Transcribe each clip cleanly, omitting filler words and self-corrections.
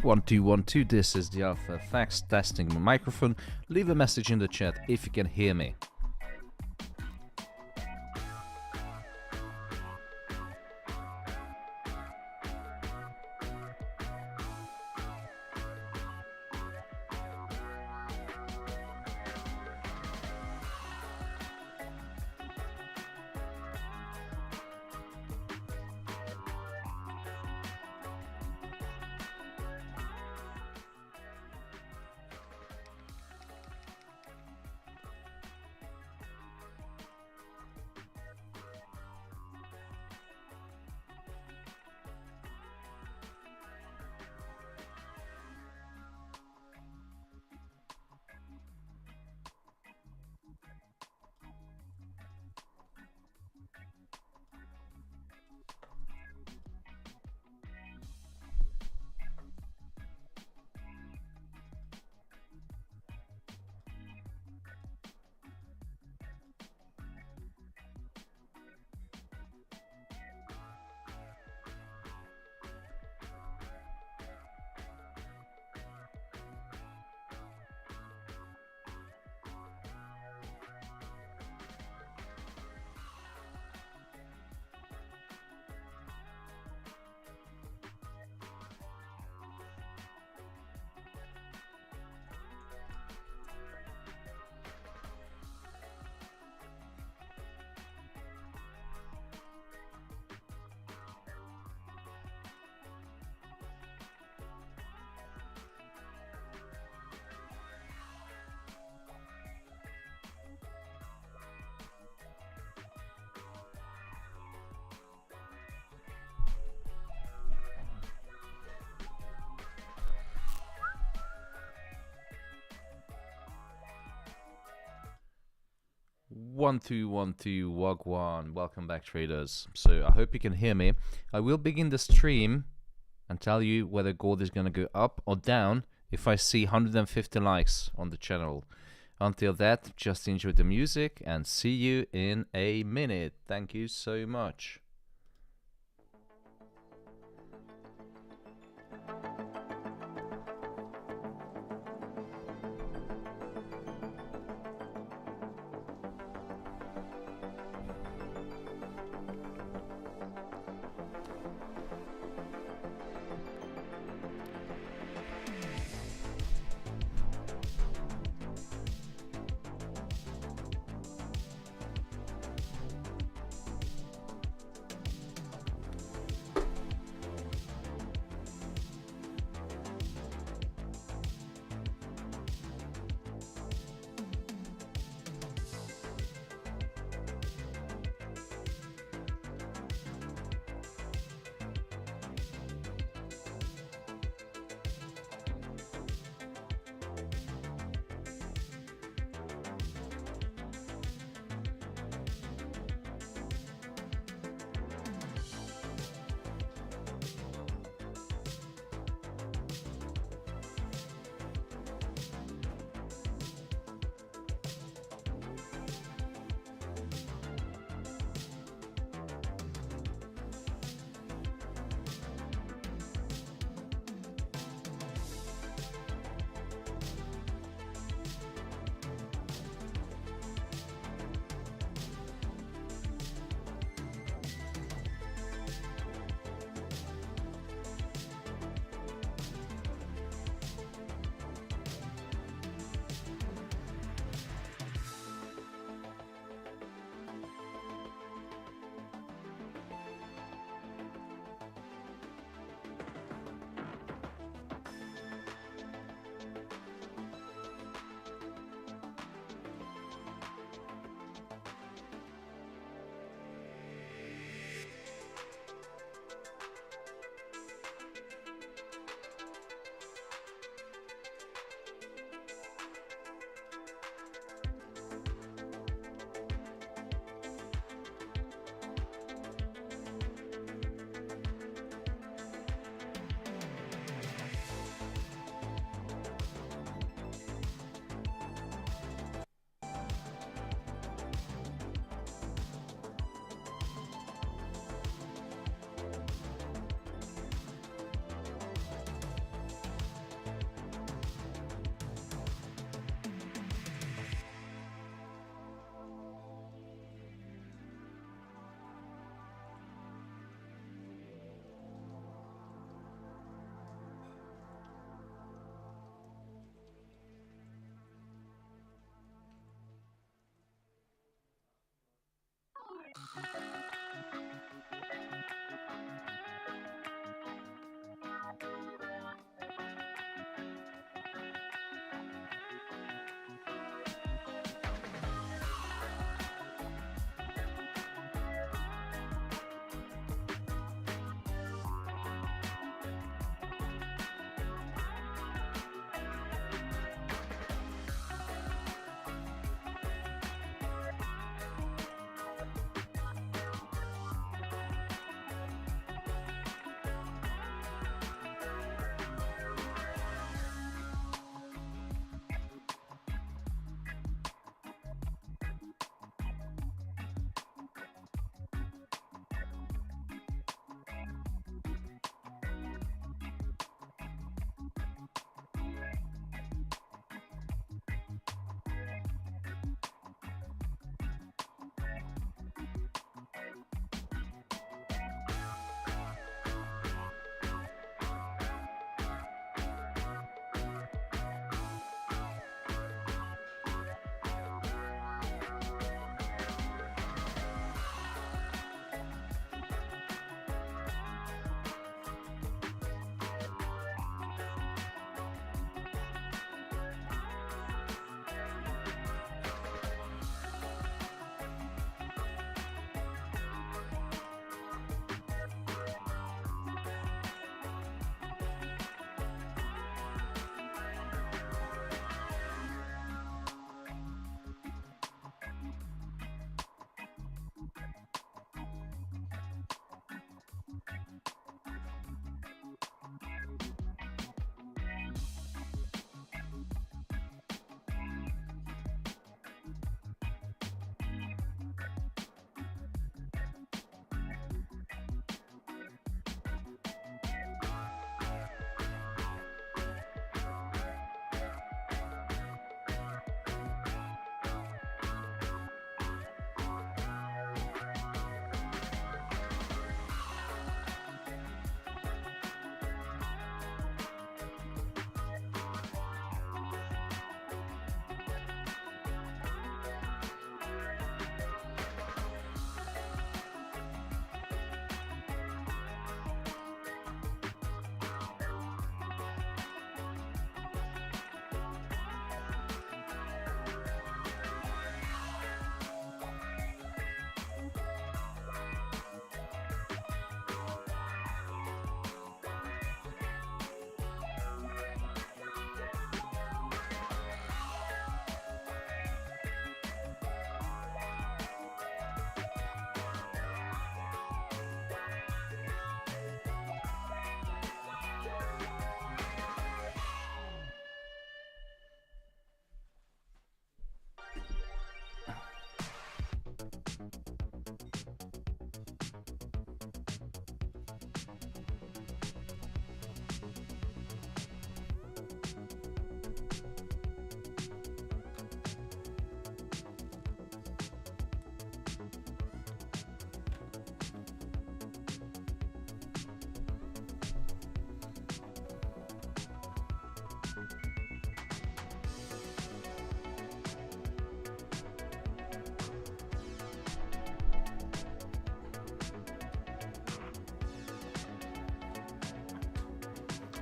1212, this is the Alpha FX testing my microphone. Leave a message in the chat if you can hear me. One two one two Wagwan. Welcome back, traders. So I hope you can hear me. I will begin the stream and tell you whether gold is going to go up or down if I see 150 likes on the channel. Until that, just enjoy the music and see you in a minute. Thank you so much.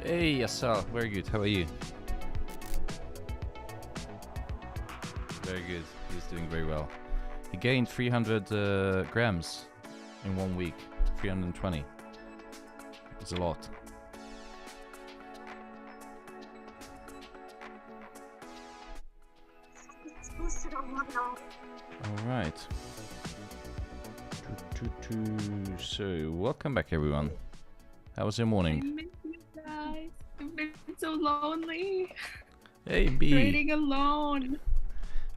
Hey, Asal, very good. How are you? Very good. He's doing very well. He gained 300 grams in 1 week. 320. It's a lot. All right. So, welcome back, everyone. How was your morning? I miss you guys. I've been so lonely. Hey, B. Trading alone.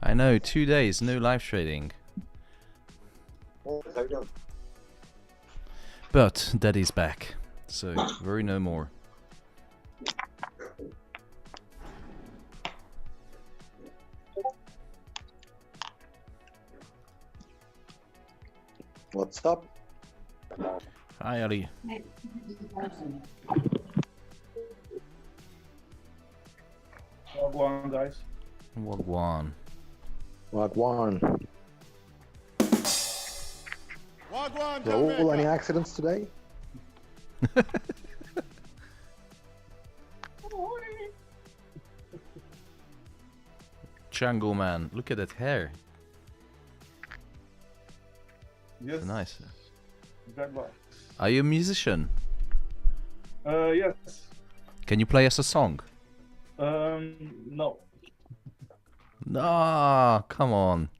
I know, 2 days, no live trading. But Daddy's back, so worry no more. What's up? Hi, Ali. Wagwan, guys. Wagwan. Wagwan. Wagwan, Raoul, any accidents today? Django man, look at that hair. Yes. Nice. That one. Are you a musician? Yes. Can you play us a song? No. No, come on.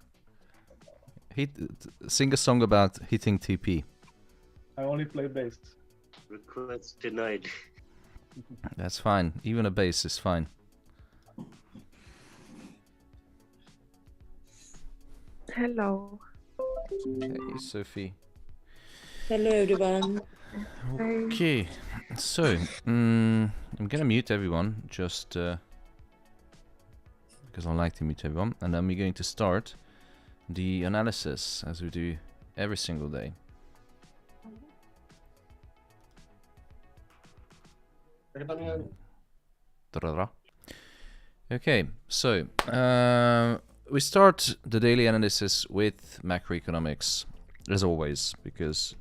Sing a song about hitting TP. I only play bass. Request denied. That's fine. Even a bass is fine. Hello. Hey, Sophie. Hello everyone. Okay, so I'm gonna mute everyone just because I like to mute everyone, and then we're going to start the analysis as we do every single day. Ta-da-da. Okay, so we start the daily analysis with macroeconomics, as always, because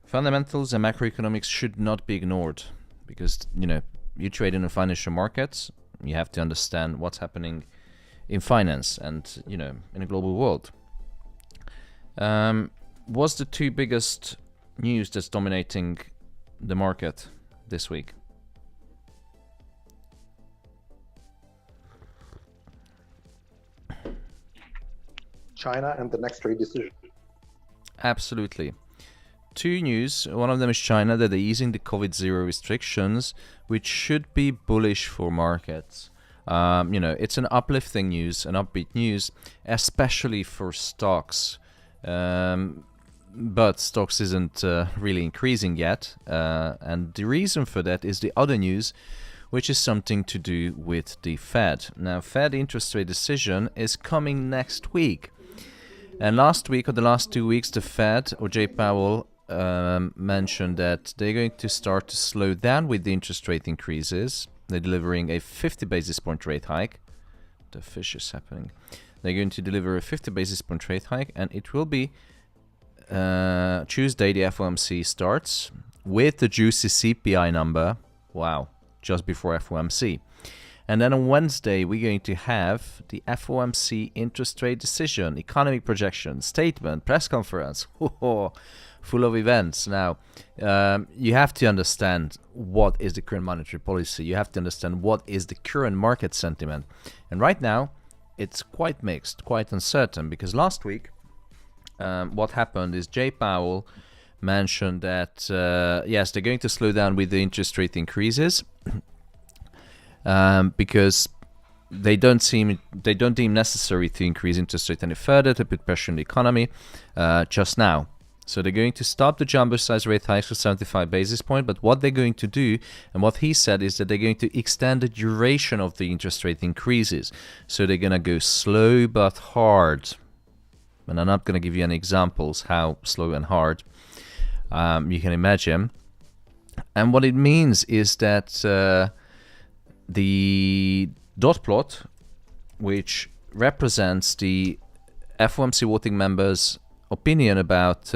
fundamentals and macroeconomics should not be ignored. Because, you know, you trade in the financial markets, you have to understand what's happening in finance and, you know, in a global world. What's the two biggest news that's dominating the market this week? China and the next trade decision. Absolutely. Two news. One of them is China, that they're easing the COVID-0 restrictions, which should be bullish for markets. You know, it's an uplifting news, an upbeat news, especially for stocks. But stocks isn't really increasing yet. And the reason for that is the other news, which is something to do with the Fed. Now, Fed interest rate decision is coming next week. And last week, or the last 2 weeks, the Fed, or Jay Powell, mentioned that they're going to start to slow down with the interest rate increases. They're delivering a 50 basis point rate hike. The fish is happening. They're going to deliver a 50 basis point rate hike, and it will be Tuesday, the FOMC starts with the juicy CPI number. Wow, just before FOMC. And then on Wednesday, we're going to have the FOMC interest rate decision, economic projection, statement, press conference, full of events. Now, you have to understand what is the current monetary policy. You have to understand what is the current market sentiment. And right now, it's quite mixed, quite uncertain, because last week, what happened is Jay Powell mentioned that, yes, they're going to slow down with the interest rate increases. Because they don't deem necessary to increase interest rate any further to put pressure on the economy just now. So they're going to stop the jumbo size rate hikes for 75 basis points. But what they're going to do, and what he said, is that they're going to extend the duration of the interest rate increases. So they're going to go slow but hard. And I'm not going to give you any examples how slow and hard. You can imagine. And what it means is that the dot plot, which represents the FOMC voting members' opinion about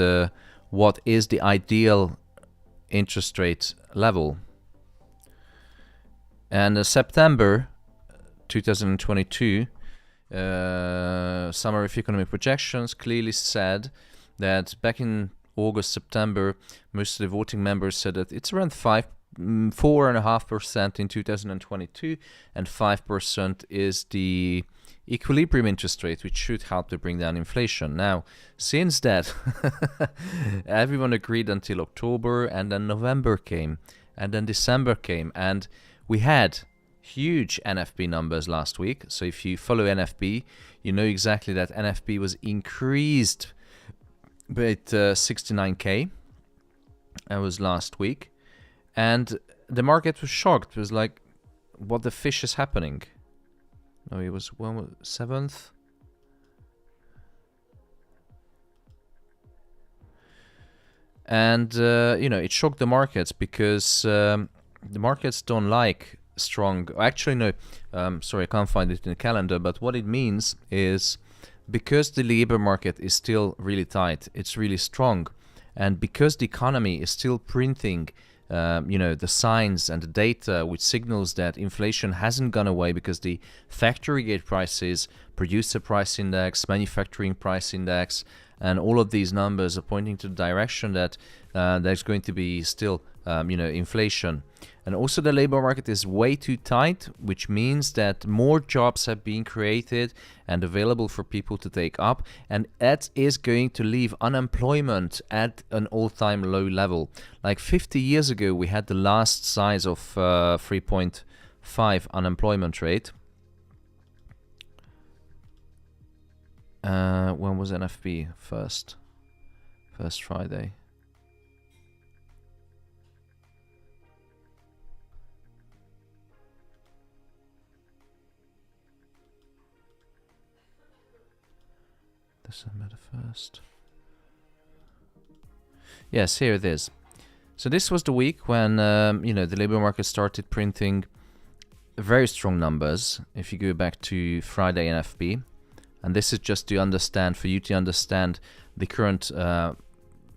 what is the ideal interest rate level. And September 2022, Summary of Economic Projections clearly said that back in August, September, most of the voting members said that it's around 4.5% in 2022, and 5% is the equilibrium interest rate, which should help to bring down inflation. Now, since that, everyone agreed until October, and then November came, and then December came, and we had huge NFP numbers last week. So if you follow NFP, you know exactly that NFP was increased with 69k. That was last week. And the market was shocked. It was like, what the fish is happening? No, it was 7th. And, it shocked the markets because the markets don't like strong. Actually, no, sorry, I can't find it in the calendar. But what it means is because the labor market is still really tight, it's really strong. And because the economy is still printing the signs and the data which signals that inflation hasn't gone away, because the factory gate prices, producer price index, manufacturing price index, and all of these numbers are pointing to the direction that there's going to be still inflation. And also the labor market is way too tight, which means that more jobs have been created and available for people to take up, and that is going to leave unemployment at an all-time low level. Like 50 years ago, we had the last size of 3.5 unemployment rate. When was NFP first Friday? December the 1st. Yes, here it is. So this was the week when the labor market started printing very strong numbers. If you go back to Friday NFP, and this is just to understand, for you to understand the current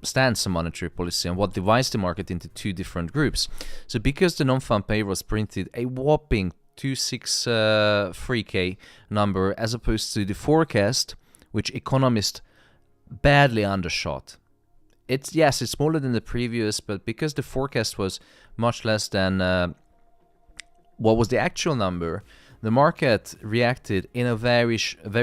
stance on monetary policy and what divides the market into two different groups. So because the non-farm payrolls printed a whopping 263k number as opposed to the forecast, which economists badly undershot. It's smaller than the previous, but because the forecast was much less than what was the actual number, the market reacted in a very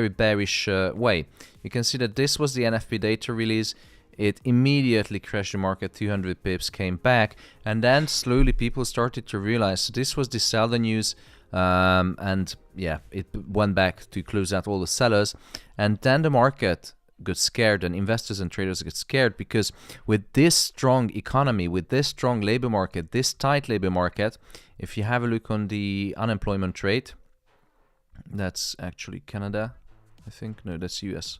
bearish way. You can see that this was the NFP data release. It immediately crashed the market, 200 pips, came back, and then slowly people started to realize this was the seller news. It went back to close out all the sellers, and then the market got scared, and investors and traders get scared, because with this strong economy, with this strong labor market, this tight labor market, if you have a look on the unemployment rate, that's actually Canada, I think. No, that's US.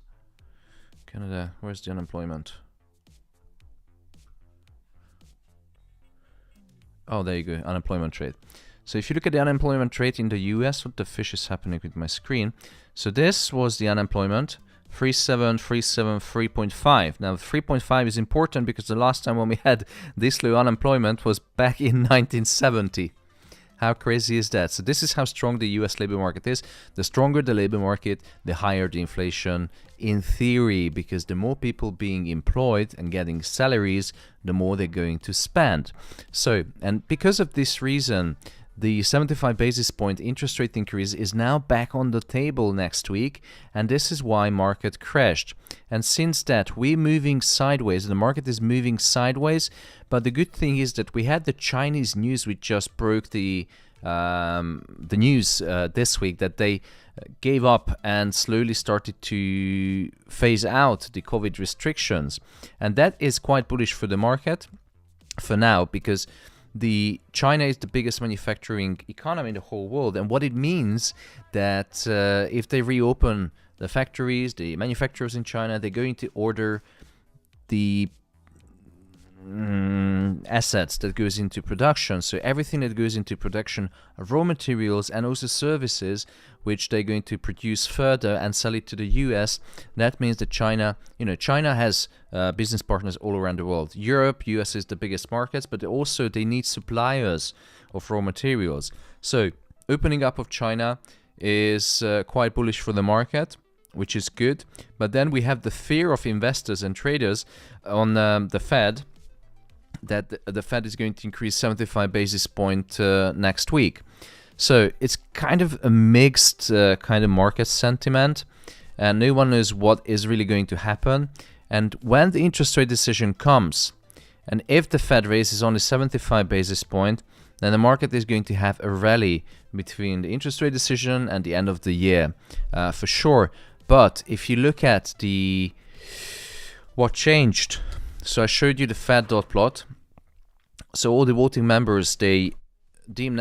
Canada, where's the unemployment? Oh, there you go, unemployment rate. So if you look at the unemployment rate in the US, what the fish is happening with my screen? So this was the unemployment, 3.5. Now 3.5 is important because the last time when we had this low unemployment was back in 1970. How crazy is that? So this is how strong the US labor market is. The stronger the labor market, the higher the inflation in theory, because the more people being employed and getting salaries, the more they're going to spend. So, and because of this reason, the 75 basis point interest rate increase is now back on the table next week, and this is why market crashed. And since that, we're moving sideways. The market is moving sideways, but the good thing is that we had the Chinese news, which just broke the news this week, that they gave up and slowly started to phase out the COVID restrictions, and that is quite bullish for the market for now, because China is the biggest manufacturing economy in the whole world, and what it means that if they reopen the factories, the manufacturers in China, they're going to order the assets that goes into production. So everything that goes into production of raw materials and also services, which they're going to produce further and sell it to the US. That means that China, China has business partners all around the world. Europe, US is the biggest markets, but also they need suppliers of raw materials. So opening up of China is quite bullish for the market, which is good. But then we have the fear of investors and traders on the Fed, that the Fed is going to increase 75 basis point next week. So it's kind of a mixed kind of market sentiment, and no one knows what is really going to happen. And when the interest rate decision comes, and if the Fed raises only 75 basis point, then the market is going to have a rally between the interest rate decision and the end of the year, for sure. But if you look at what changed, so I showed you the Fed dot plot. So all the voting members, they deemed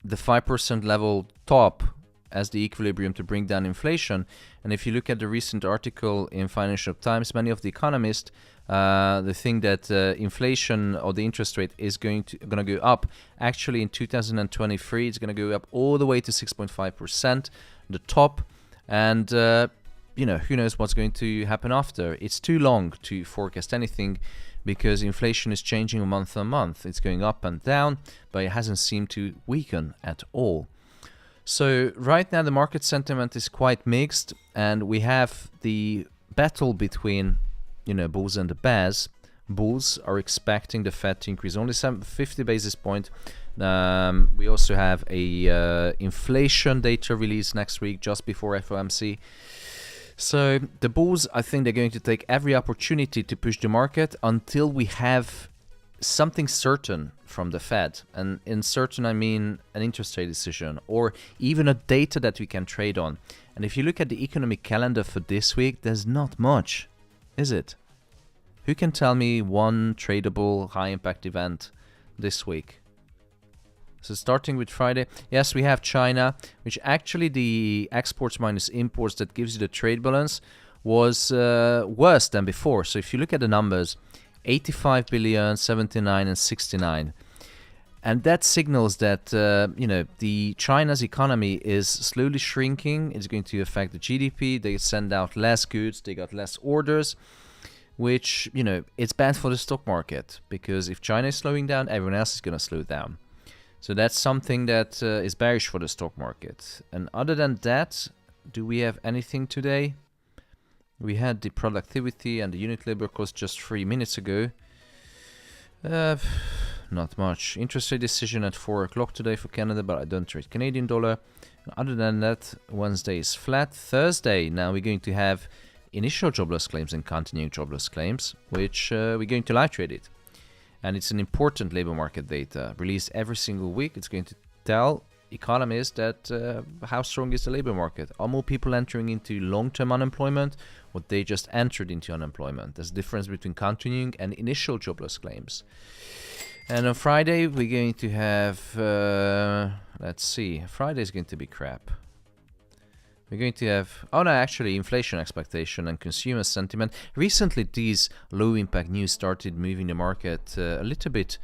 the 5% level top as the equilibrium to bring down inflation. And if you look at the recent article in Financial Times, many of the economists they think that inflation or the interest rate is going to go up. Actually, in 2023, it's going to go up all the way to 6.5%, the top. And who knows what's going to happen after. It's too long to forecast anything, because inflation is changing month on month. It's going up and down, but it hasn't seemed to weaken at all. So right now the market sentiment is quite mixed, and we have the battle between bulls and the bears. Bulls are expecting the Fed to increase only 50 basis point. We also have a inflation data release next week, just before FOMC. So the bulls, I think they're going to take every opportunity to push the market until we have something certain from the Fed. And in certain, I mean an interest rate decision, or even a data that we can trade on. And if you look at the economic calendar for this week, there's not much, is it? Who can tell me one tradable high impact event this week? So starting with Friday, yes, we have China, which actually the exports minus imports that gives you the trade balance was worse than before. So if you look at the numbers, 85 billion, 79 and 69. And that signals that, the China's economy is slowly shrinking. It's going to affect the GDP. They send out less goods. They got less orders, which, it's bad for the stock market, because if China is slowing down, everyone else is going to slow down. So that's something that is bearish for the stock market. And other than that, do we have anything today? We had the productivity and the unit labor cost just 3 minutes ago. Not much. Interest rate decision at 4 o'clock today for Canada, but I don't trade Canadian dollar. Other than that, Wednesday is flat. Thursday, now we're going to have initial jobless claims and continuing jobless claims, which we're going to live trade it. And it's an important labor market data released every single week. It's going to tell economists that how strong is the labor market. Are more people entering into long-term unemployment, or they just entered into unemployment? There's a difference between continuing and initial jobless claims. And on Friday, we're going to have, let's see, Friday is going to be crap. We're going to have, inflation expectation and consumer sentiment. Recently, these low-impact news started moving the market a little bit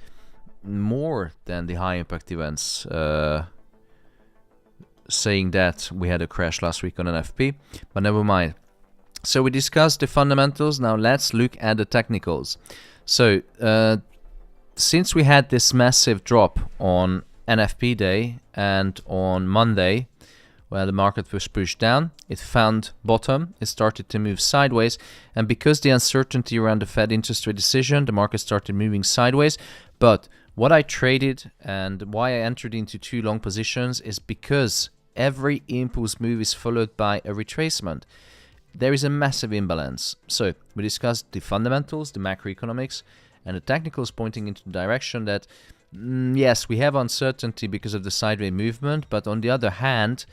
more than the high-impact events, saying that we had a crash last week on NFP, but never mind. So we discussed the fundamentals. Now let's look at the technicals. So since we had this massive drop on NFP day and on Monday, where the market was pushed down, it found bottom, it started to move sideways, and because the uncertainty around the Fed interest rate decision, the market started moving sideways. But what I traded and why I entered into 2 long positions is because every impulse move is followed by a retracement. There is a massive imbalance. So we discussed the fundamentals, the macroeconomics, and the technicals, pointing into the direction that yes, we have uncertainty because of the sideways movement, but on the other hand,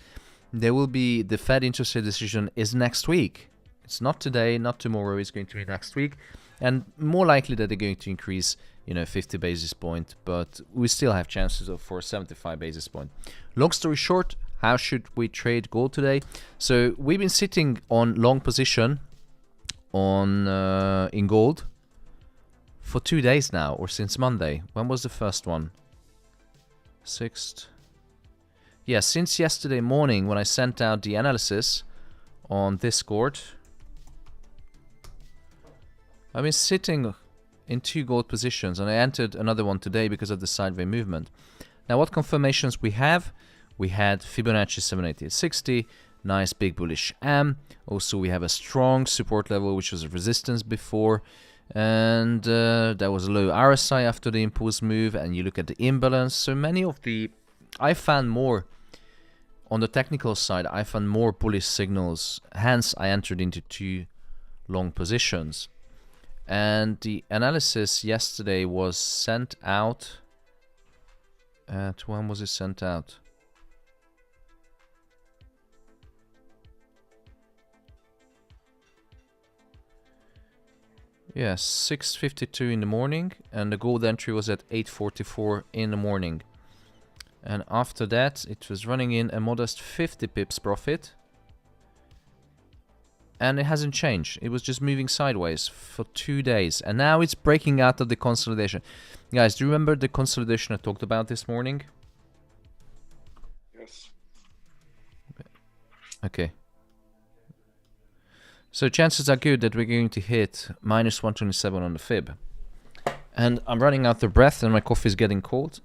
there will be the Fed interest rate decision is next week. It's not today, not tomorrow. It's going to be next week, and more likely that they're going to increase, 50 basis point. But we still have chances for 75 basis point. Long story short, how should we trade gold today? So we've been sitting on long position on in gold for 2 days now, or since Monday. When was the first one? 6th. Yeah, since yesterday morning when I sent out the analysis on Discord. I've been sitting in 2 gold positions, and I entered another one today because of the sideways movement. Now, what confirmations we have? We had Fibonacci 78860, nice big bullish M. Also, we have a strong support level, which was a resistance before, and there was a low RSI after the impulse move. And you look at the imbalance. So many of the, I found more on the technical side. I found more bullish signals. Hence, I entered into 2 long positions. And the analysis yesterday was sent out at, when was it sent out? Yeah, 6:52 in the morning, and the gold entry was at 8:44 in the morning. And after that, it was running in a modest 50 pips profit. And it hasn't changed. It was just moving sideways for 2 days. And now it's breaking out of the consolidation. Guys, do you remember the consolidation I talked about this morning? Yes. Okay. So chances are good that we're going to hit minus 127 on the fib. And I'm running out of breath and my coffee is getting cold.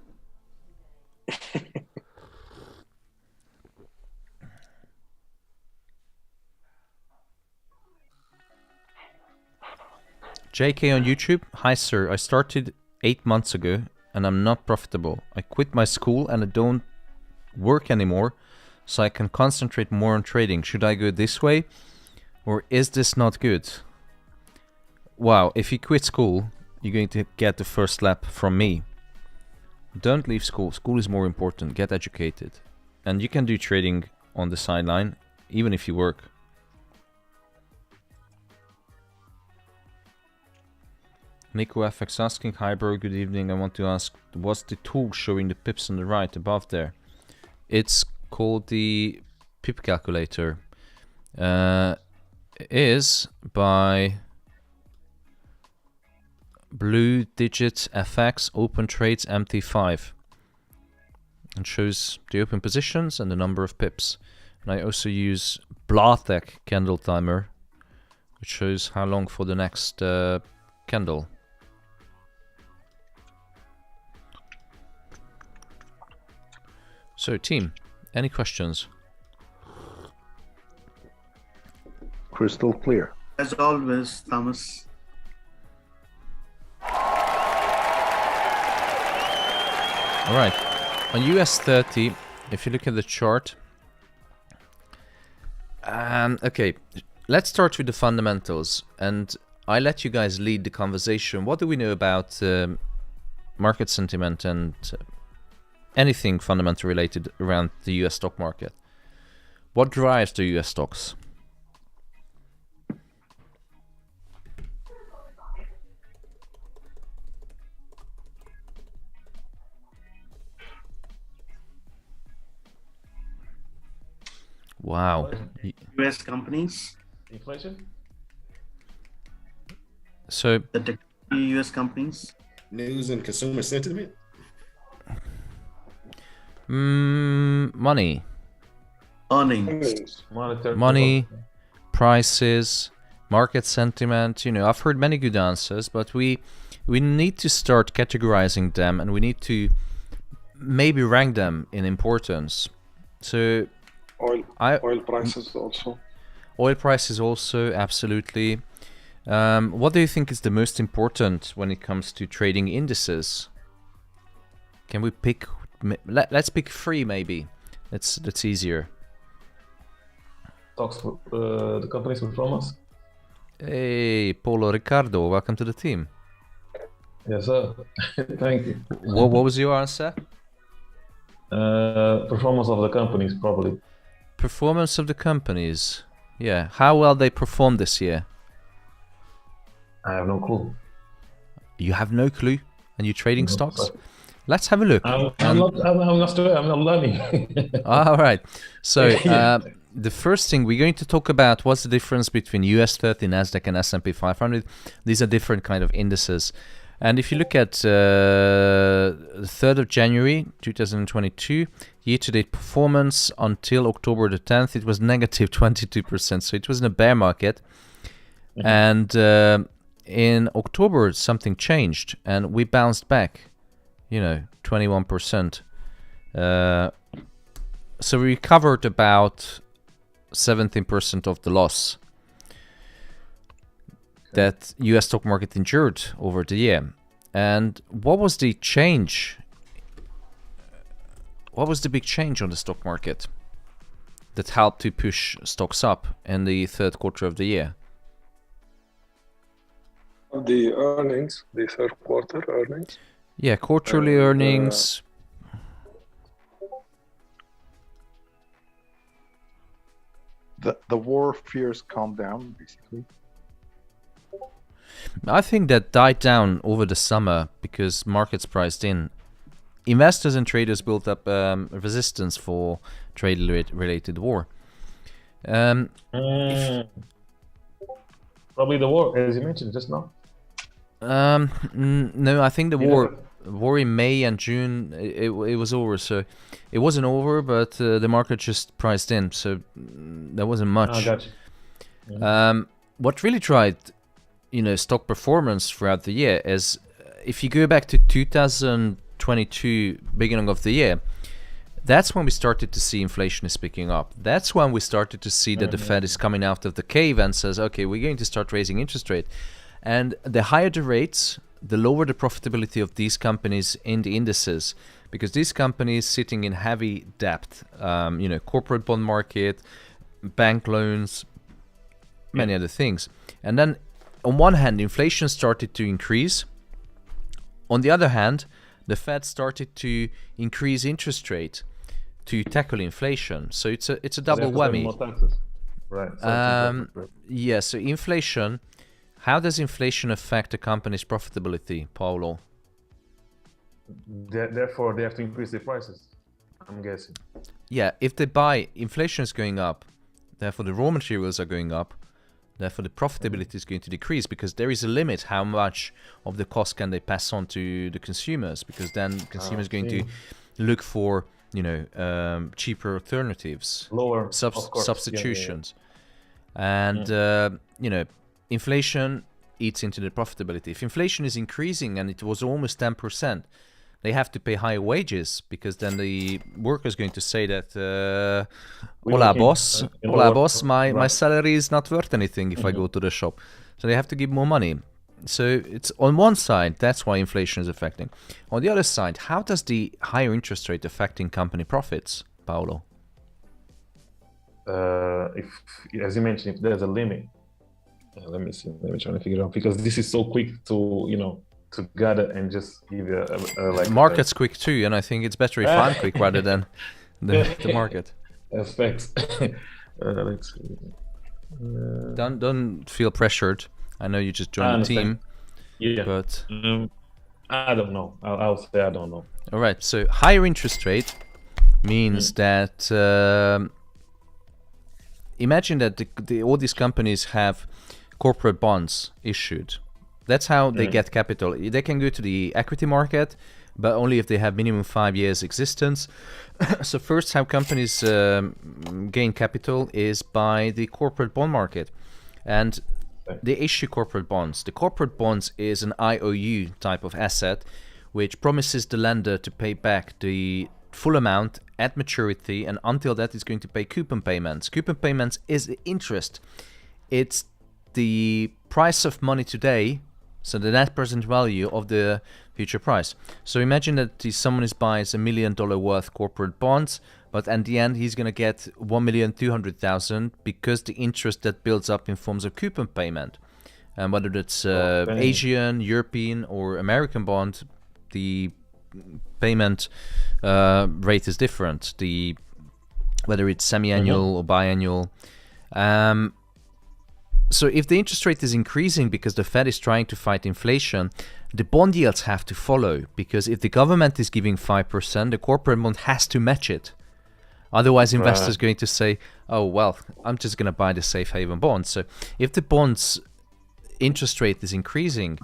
JK on YouTube. Hi sir, I started 8 months ago and I'm not profitable. I quit my school and I don't work anymore, so I can concentrate more on trading. Should I go this way, or is this not good? Wow, if you quit school, you're going to get the first slap from me. Don't leave school. School is more important. Get educated. And you can do trading on the sideline, even if you work. Nico FX asking, hi bro, good evening. I want to ask, what's the tool showing the pips on the right above there? It's called the pip calculator. It is by Blue Digit FX Open Trades MT5. And shows the open positions and the number of pips. And I also use Blatek candle timer, which shows how long for the next candle. So team, any questions? Crystal clear. As always, Thomas. All right, on US 30, if you look at the chart, okay, let's start with the fundamentals, and I let you guys lead the conversation. What do we know about market sentiment and anything fundamental related around the US stock market? What drives the US stocks? Wow. US companies. Inflation? So The technology US companies. News and consumer sentiment. money, Earnings. money, prices, market sentiment. You know, I've heard many good answers, but we need to start categorizing them, and we need to maybe rank them in importance. So Oil prices also. oil prices also, absolutely. What do you think is the most important when it comes to trading indices? Can we pick? Let's pick 3 maybe. That's easier. Talks the company's performance. Hey, Paulo Ricardo, welcome to the team. Yes, sir. Thank you. What was your answer? Performance of the companies, probably. Performance of the companies. Yeah, how well they performed this year. I have no clue. You have no clue, and you're trading stocks. Let's have a look. I'm not learning. All right. So the first thing we're going to talk about what's the difference between US 30, Nasdaq, and S&P 500. These are different kind of indices. And if you look at the 3rd of January 2022, year-to-date performance until October the 10th, it was negative 22%. So it was in a bear market. And in October, something changed, and we bounced back, 21%. So we recovered about 17% of the loss that US stock market endured over the year. And what was the change? What was the big change on the stock market that helped to push stocks up in the third quarter of the year? The earnings, the third quarter earnings. Yeah, quarterly earnings. The war fears calmed down, basically. I think that died down over the summer because markets priced in. Investors and traders built up resistance for trade-related war. Probably the war, as you mentioned just now. No, I think the war in May and June, it was over. So it wasn't over, but the market just priced in. So there wasn't much. I got you. What really tried, stock performance throughout the year is if you go back to 2022, beginning of the year, that's when we started to see inflation is picking up. That's when we started to see that the Fed is coming out of the cave and says, okay, we're going to start raising interest rate. And the higher the rates, the lower the profitability of these companies in the indices, because these companies sitting in heavy debt, corporate bond market, bank loans, many other things. And then on one hand, inflation started to increase. On the other hand, the Fed started to increase interest rate to tackle inflation. So it's a double whammy. Right. Yeah, so inflation, how does inflation affect a company's profitability, Paolo? Therefore, they have to increase their prices, I'm guessing. Yeah, if inflation is going up, therefore the raw materials are going up, therefore the profitability is going to decrease because there is a limit how much of the cost can they pass on to the consumers, because then consumers are going to look for cheaper alternatives, lower substitutions. And inflation eats into the profitability. If inflation is increasing and it was almost 10%, they have to pay higher wages, because then the worker is going to say that hola boss, my salary is not worth anything if I go to the shop. So they have to give more money. So it's on one side, that's why inflation is affecting. On the other side, how does the higher interest rate affecting company profits, Paolo? If, as you mentioned, if there's a limit, let me try to figure it out, because this is so quick to to gather and just give you like market's quick too, and I think it's better if I'm quick rather than the market. Aspects. Let's see. Don't feel pressured. I know you just joined the team. Yeah, but I don't know. I'll say I don't know. All right. So higher interest rate means that imagine that all these companies have corporate bonds issued. That's how they get capital. They can go to the equity market, but only if they have minimum 5 years existence. So first, how companies gain capital is by the corporate bond market, and they issue corporate bonds. The corporate bonds is an IOU type of asset, which promises the lender to pay back the full amount at maturity, and until that is going to pay coupon payments. Coupon payments is the interest. It's the price of money today, so the net present value of the future price. So imagine that someone buys $1 million worth corporate bonds, but at the end he's going to get 1,200,000 because the interest that builds up in forms of coupon payment. And whether that's Asian, European or American bond, the payment rate is different. Whether it's semi-annual or biannual. So if the interest rate is increasing because the Fed is trying to fight inflation, the bond yields have to follow, because if the government is giving 5%, the corporate bond has to match it. Otherwise, investors are going to say, oh, well, I'm just going to buy the safe haven bonds. So if the bonds interest rate is increasing,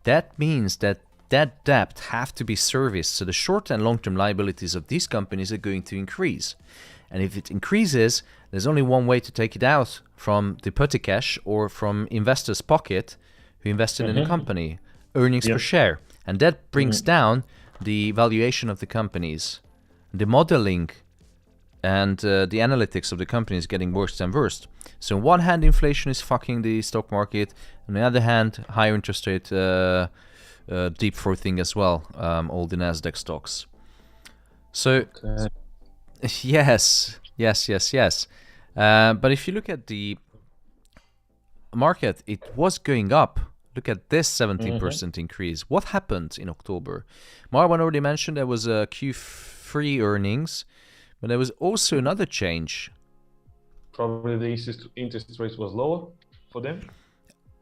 that means that that debt have to be serviced. So the short and long-term liabilities of these companies are going to increase. And if it increases, there's only one way to take it out, from the petty cash or from investors' pocket who invested in the company, earnings per share. And that brings down the valuation of the companies. The modeling and the analytics of the company is getting worse and worse. So on one hand, inflation is fucking the stock market. On the other hand, higher interest rate deep throating as well, all the Nasdaq stocks. So yes. But if you look at the market, it was going up. Look at this 17% increase. What happened in October? Marwan already mentioned there was a Q3 earnings, but there was also another change. Probably the interest rate was lower for them.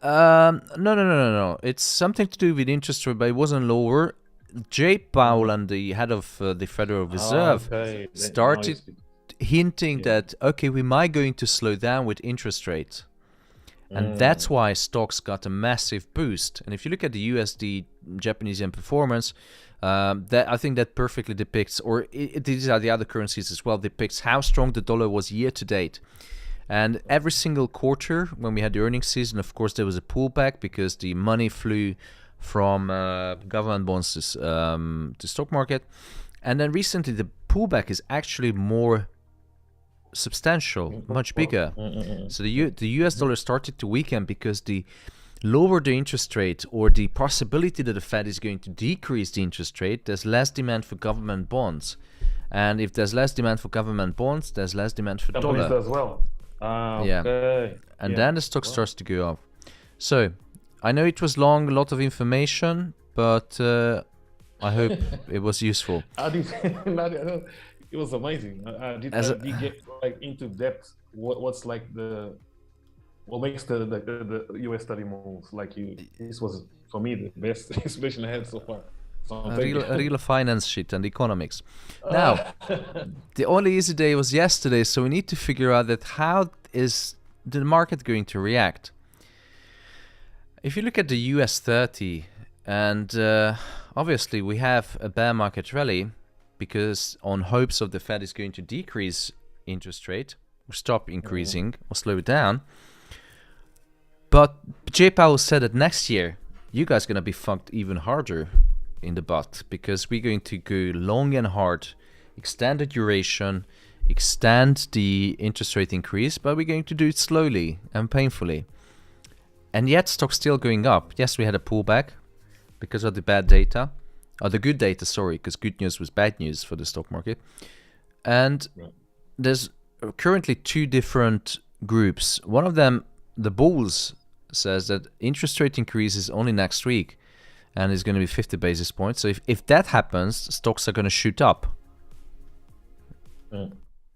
No. It's something to do with interest rate, but it wasn't lower. Jay Powell and the head of the Federal Reserve started hinting that, okay, we might going to slow down with interest rates. And that's why stocks got a massive boost. And if you look at the USD Japanese yen performance, that I think that perfectly depicts, or these are the other currencies as well, depicts how strong the dollar was year to date. And every single quarter, when we had the earnings season, of course, there was a pullback because the money flew from government bonds to stock market. And then recently, the pullback is actually more substantial, much bigger. So the US dollar started to weaken because the lower the interest rate, or the possibility that the Fed is going to decrease the interest rate, there's less demand for government bonds. And if there's less demand for government bonds, there's less demand for Companies dollar. as well. Okay. And then the stock starts to go up. So I know it was long, a lot of information, but I hope it was useful. It was amazing. I did get like into depth. What's like what makes the US study moves? Like this was for me the best explanation I had so far. So real finance shit and economics. Now, the only easy day was yesterday, so we need to figure out that how is the market going to react. If you look at the US 30, and obviously we have a bear market rally, because on hopes of the Fed is going to decrease interest rate, or stop increasing, or slow it down. But Jay Powell said that next year, you guys are going to be fucked even harder in the butt, because we're going to go long and hard, extend the duration, extend the interest rate increase, but we're going to do it slowly and painfully. And yet, stock's still going up. Yes, we had a pullback because of the bad data. Or the good data, sorry, because good news was bad news for the stock market. And there's currently two different groups. One of them, the bulls, says that interest rate increase is only next week and is going to be 50 basis points. So if that happens, stocks are going to shoot up.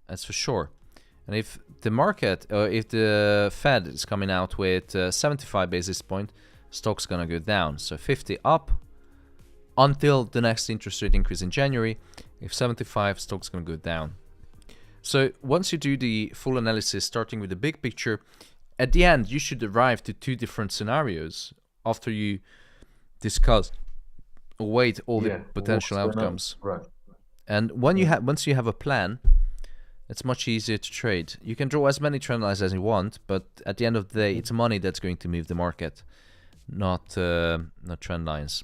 That's for sure. And if the market, or if the Fed is coming out with 75 basis point, stock's going to go down. So 50 up until the next interest rate increase in January. If 75, stock's going to go down. So once you do the full analysis, starting with the big picture, at the end, you should arrive to two different scenarios after you discuss or weight all the potential outcomes. Right. And when once you have a plan, it's much easier to trade. You can draw as many trend lines as you want, but at the end of the day, it's money that's going to move the market, not trend lines.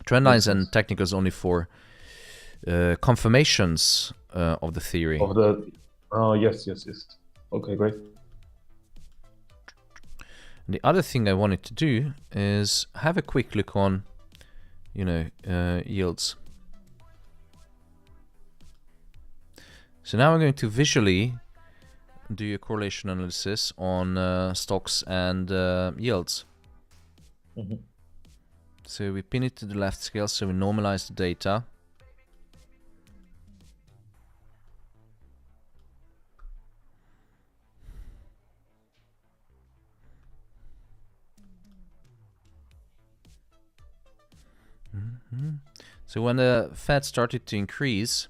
Trend lines and technicals only for confirmations of the theory. Yes. Okay, great. And the other thing I wanted to do is have a quick look on, yields. So now I'm going to visually do a correlation analysis on stocks and yields. So we pin it to the left scale, so we normalize the data. So when the Fed started to increase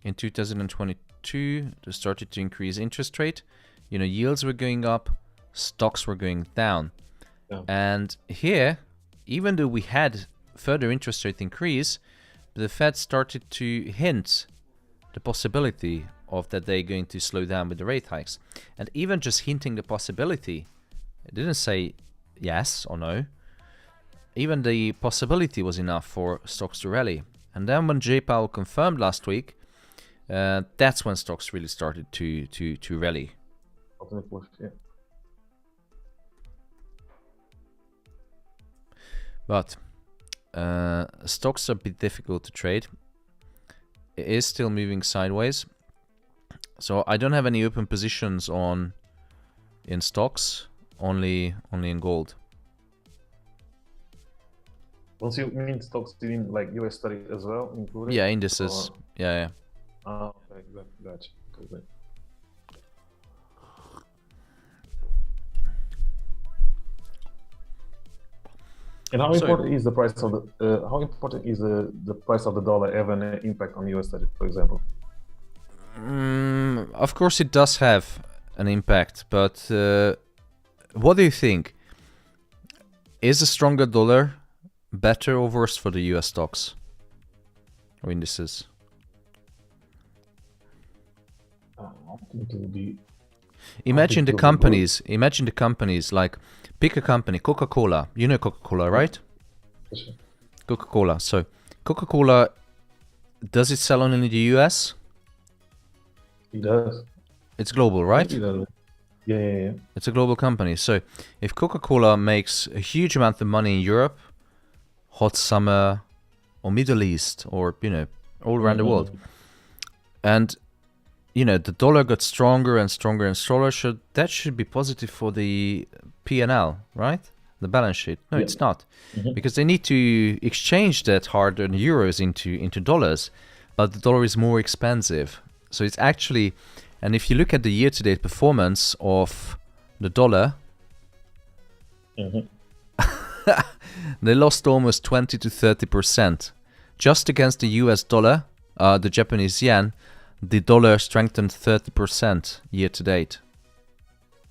in 2022, to started to increase interest rate. You know, yields were going up, stocks were going down. Yeah. And here, even though we had further interest rate increase, the Fed started to hint the possibility of that they're going to slow down with the rate hikes. And even just hinting the possibility, it didn't say yes or no. Even the possibility was enough for stocks to rally. And then when J. Powell confirmed last week, that's when stocks really started to rally. Yeah. But stocks are a bit difficult to trade. It is still moving sideways. So I don't have any open positions in stocks, only in gold. Once you mean stocks, do you mean like US 30 as well, included? Yeah, indices. Or... Yeah. Okay, gotcha. Good. And how important is the price of the how important is the price of the dollar have an impact on US 30, for example? Of course it does have an impact, but what do you think? Is a stronger dollar better or worse for the US stocks or indices? I think it will be. Imagine the companies like, pick a company, Coca-Cola. You know Coca-Cola, right? Sure. Coca-Cola. So Coca-Cola, does it sell only in the US? It does. It's global, right? It does. Yeah. It's a global company. So if Coca-Cola makes a huge amount of money in Europe, hot summer, or Middle East, or, you know, all around the world, and, you know, the dollar got stronger and stronger and stronger, that should be positive for the P&L, right? The balance sheet. No, it's not. Because they need to exchange that hard-earned euros into dollars, but the dollar is more expensive. So it's actually, and if you look at the year-to-date performance of the dollar, they lost almost 20 to 30%. Just against the US dollar, the Japanese yen, the dollar strengthened 30% year-to-date.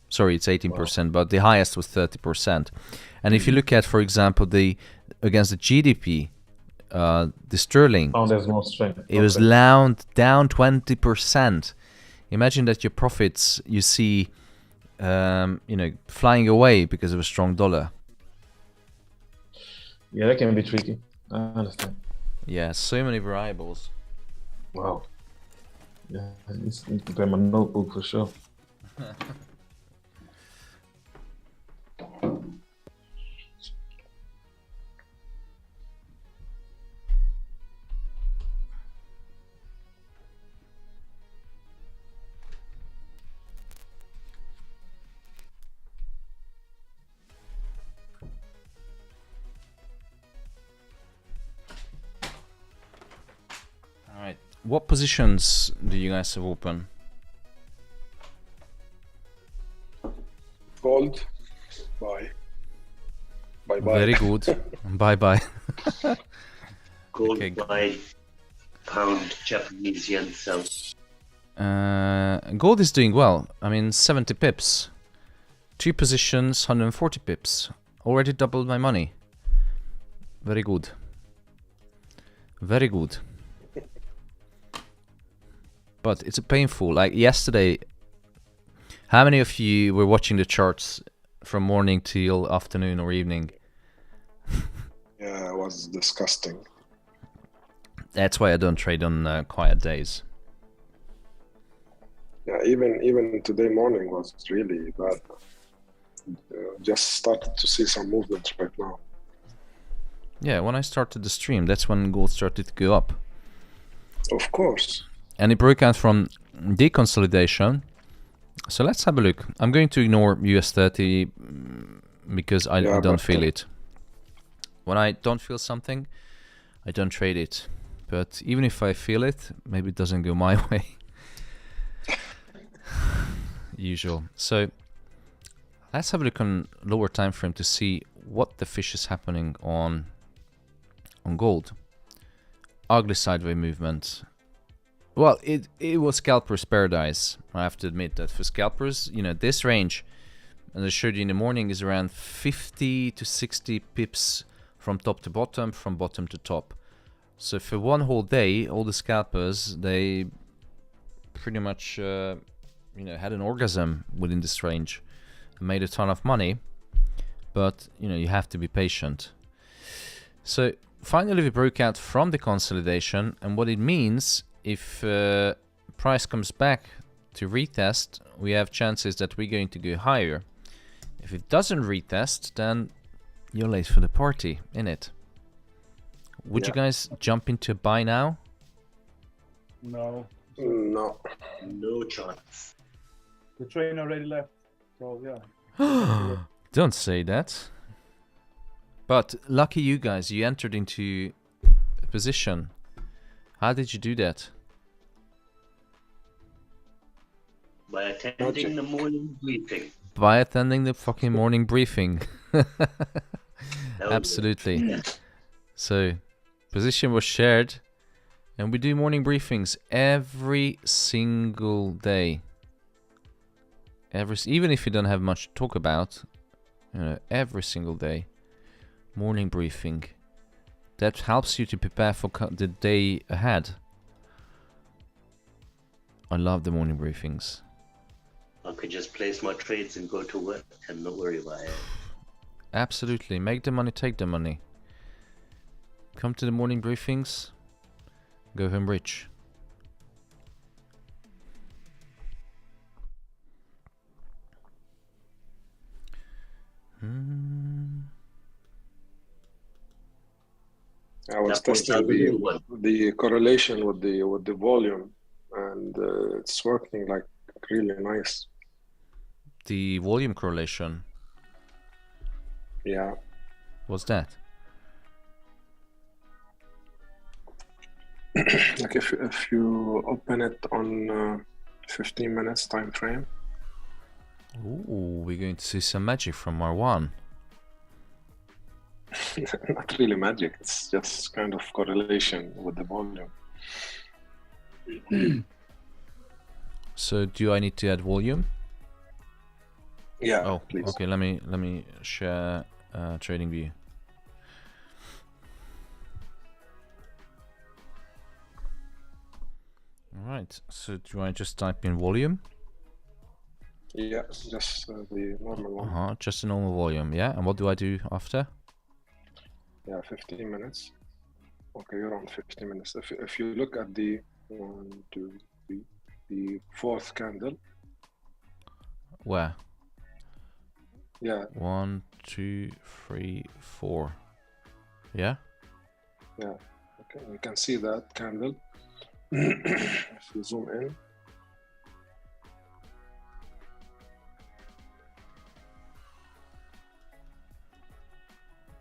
Sorry, it's 18%, but the highest was 30%. And if you look at, for example, against the GDP, the sterling, there's more strength. it was down 20%. Imagine that your profits you see, flying away because of a strong dollar. Yeah, that can be tricky. I understand. Yeah, so many variables. Wow. Yeah, I need to prepare my notebook for sure. What positions do you guys have open? Gold. Bye. Bye. Very good. Bye. Gold Okay. buy, pound, Japanese yen sell. Gold is doing well. I mean, 70 pips. 2 positions, 140 pips. Already doubled my money. Very good. Very good. But it's a painful. Like yesterday, how many of you were watching the charts from morning till afternoon or evening? Yeah, it was disgusting. That's why I don't trade on quiet days. Yeah, even today morning was really bad. Just started to see some movement right now. Yeah, when I started the stream, that's when gold started to go up. Of course. And it broke out from deconsolidation. So let's have a look. I'm going to ignore US 30 because I don't feel it. When I don't feel something, I don't trade it. But even if I feel it, maybe it doesn't go my way. Usual. So let's have a look on lower time frame to see what the fish is happening on gold. Ugly sideways movement. Well, it was scalper's paradise. I have to admit that for scalpers, you know, this range, as I showed you in the morning, is around 50 to 60 pips from top to bottom, from bottom to top. So for one whole day, all the scalpers, they pretty much, you know, had an orgasm within this range, made a ton of money. But you know, you have to be patient. So finally, we broke out from the consolidation, and what it means, if price comes back to retest, we have chances that we're going to go higher. If it doesn't retest, then you're late for the party, innit? Would you guys jump into a buy now? No. No. No chance. The train already left. So yeah. Don't say that. But lucky you guys, you entered into a position. How did you do that? By attending the morning briefing. By attending the fucking morning briefing. That was Absolutely. it. So, position was shared, and we do morning briefings every single day. Even if you don't have much to talk about, you know, every single day, morning briefing. That helps you to prepare for the day ahead. I love the morning briefings. I could just place my trades and go to work and not worry about it. Absolutely. Make the money, take the money. Come to the morning briefings. Go home rich. I was That points testing out the new one. the correlation with the volume, and it's working like really nice. The volume correlation. Yeah. What's that? Like if you open it on 15 minutes time frame. Ooh, we're going to see some magic from Marwan. Not really magic, it's just kind of correlation with the volume. So do I need to add volume? Yeah, Oh, please. okay. Let me share trading view. All right. So do I just type in volume? Yeah, just the normal one. Just a normal volume. Yeah. And what do I do after? Yeah, 15 minutes. Okay, you're on 15 minutes. If you look at the 1, 2, 3, the fourth candle. Where? Yeah. 1, 2, 3, 4. Yeah. Yeah. Okay, you can see that candle. If you zoom in.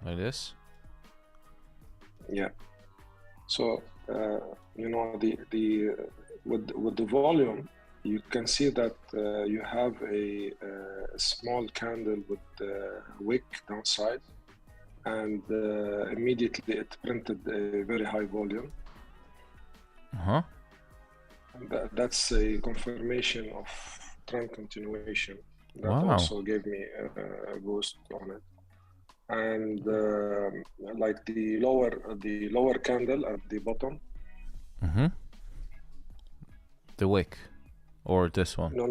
Like this. Yeah. So you know with the volume, you can see that you have a small candle with the wick downside, and immediately it printed a very high volume. That's a confirmation of trend continuation. That also gave me a boost on it. And like the lower candle at the bottom. The wick, or this one? No,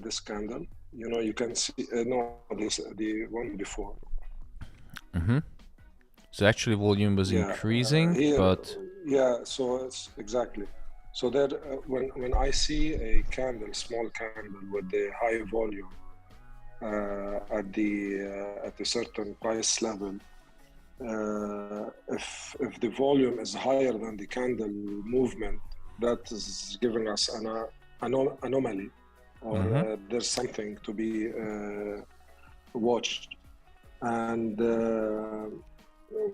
this candle. You know, you can see the one before. So actually, volume was increasing, but so it's exactly. So that when I see a small candle with a high volume at a certain price level, if the volume is higher than the candle movement, that is giving us an anomaly, or there's something to be watched. And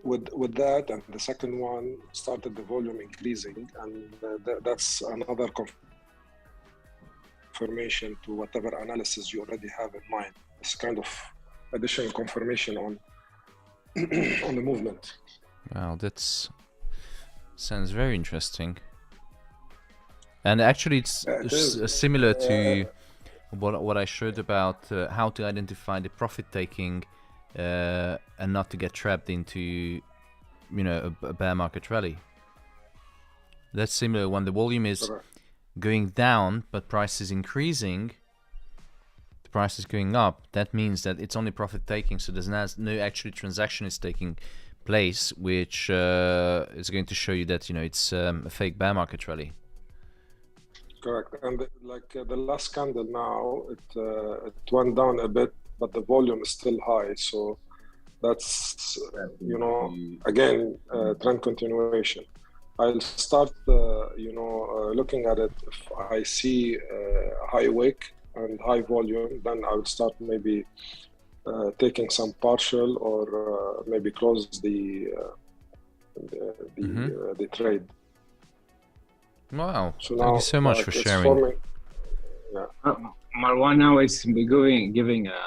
with that, and the second one started the volume increasing, and that's another confirmation to whatever analysis you already have in mind. It's kind of additional confirmation on on the movement. Wow, that's sounds very interesting. And actually, it's It is. similar to what I showed about how to identify the profit taking and not to get trapped into, you know, a bear market rally. That's similar when the volume is going down, but price is increasing. The price is going up. That means that it's only profit taking, so there's no actual transaction is taking place, which is going to show you that, you know, it's a fake bear market rally. Correct. And the last candle now, it went down a bit, but the volume is still high. So that's, you know, again, trend continuation. I'll start, looking at it. If I see high wick and high volume, then I will start maybe taking some partial or maybe close the trade. Wow. So Thank you so much for sharing. Marwan now is giving a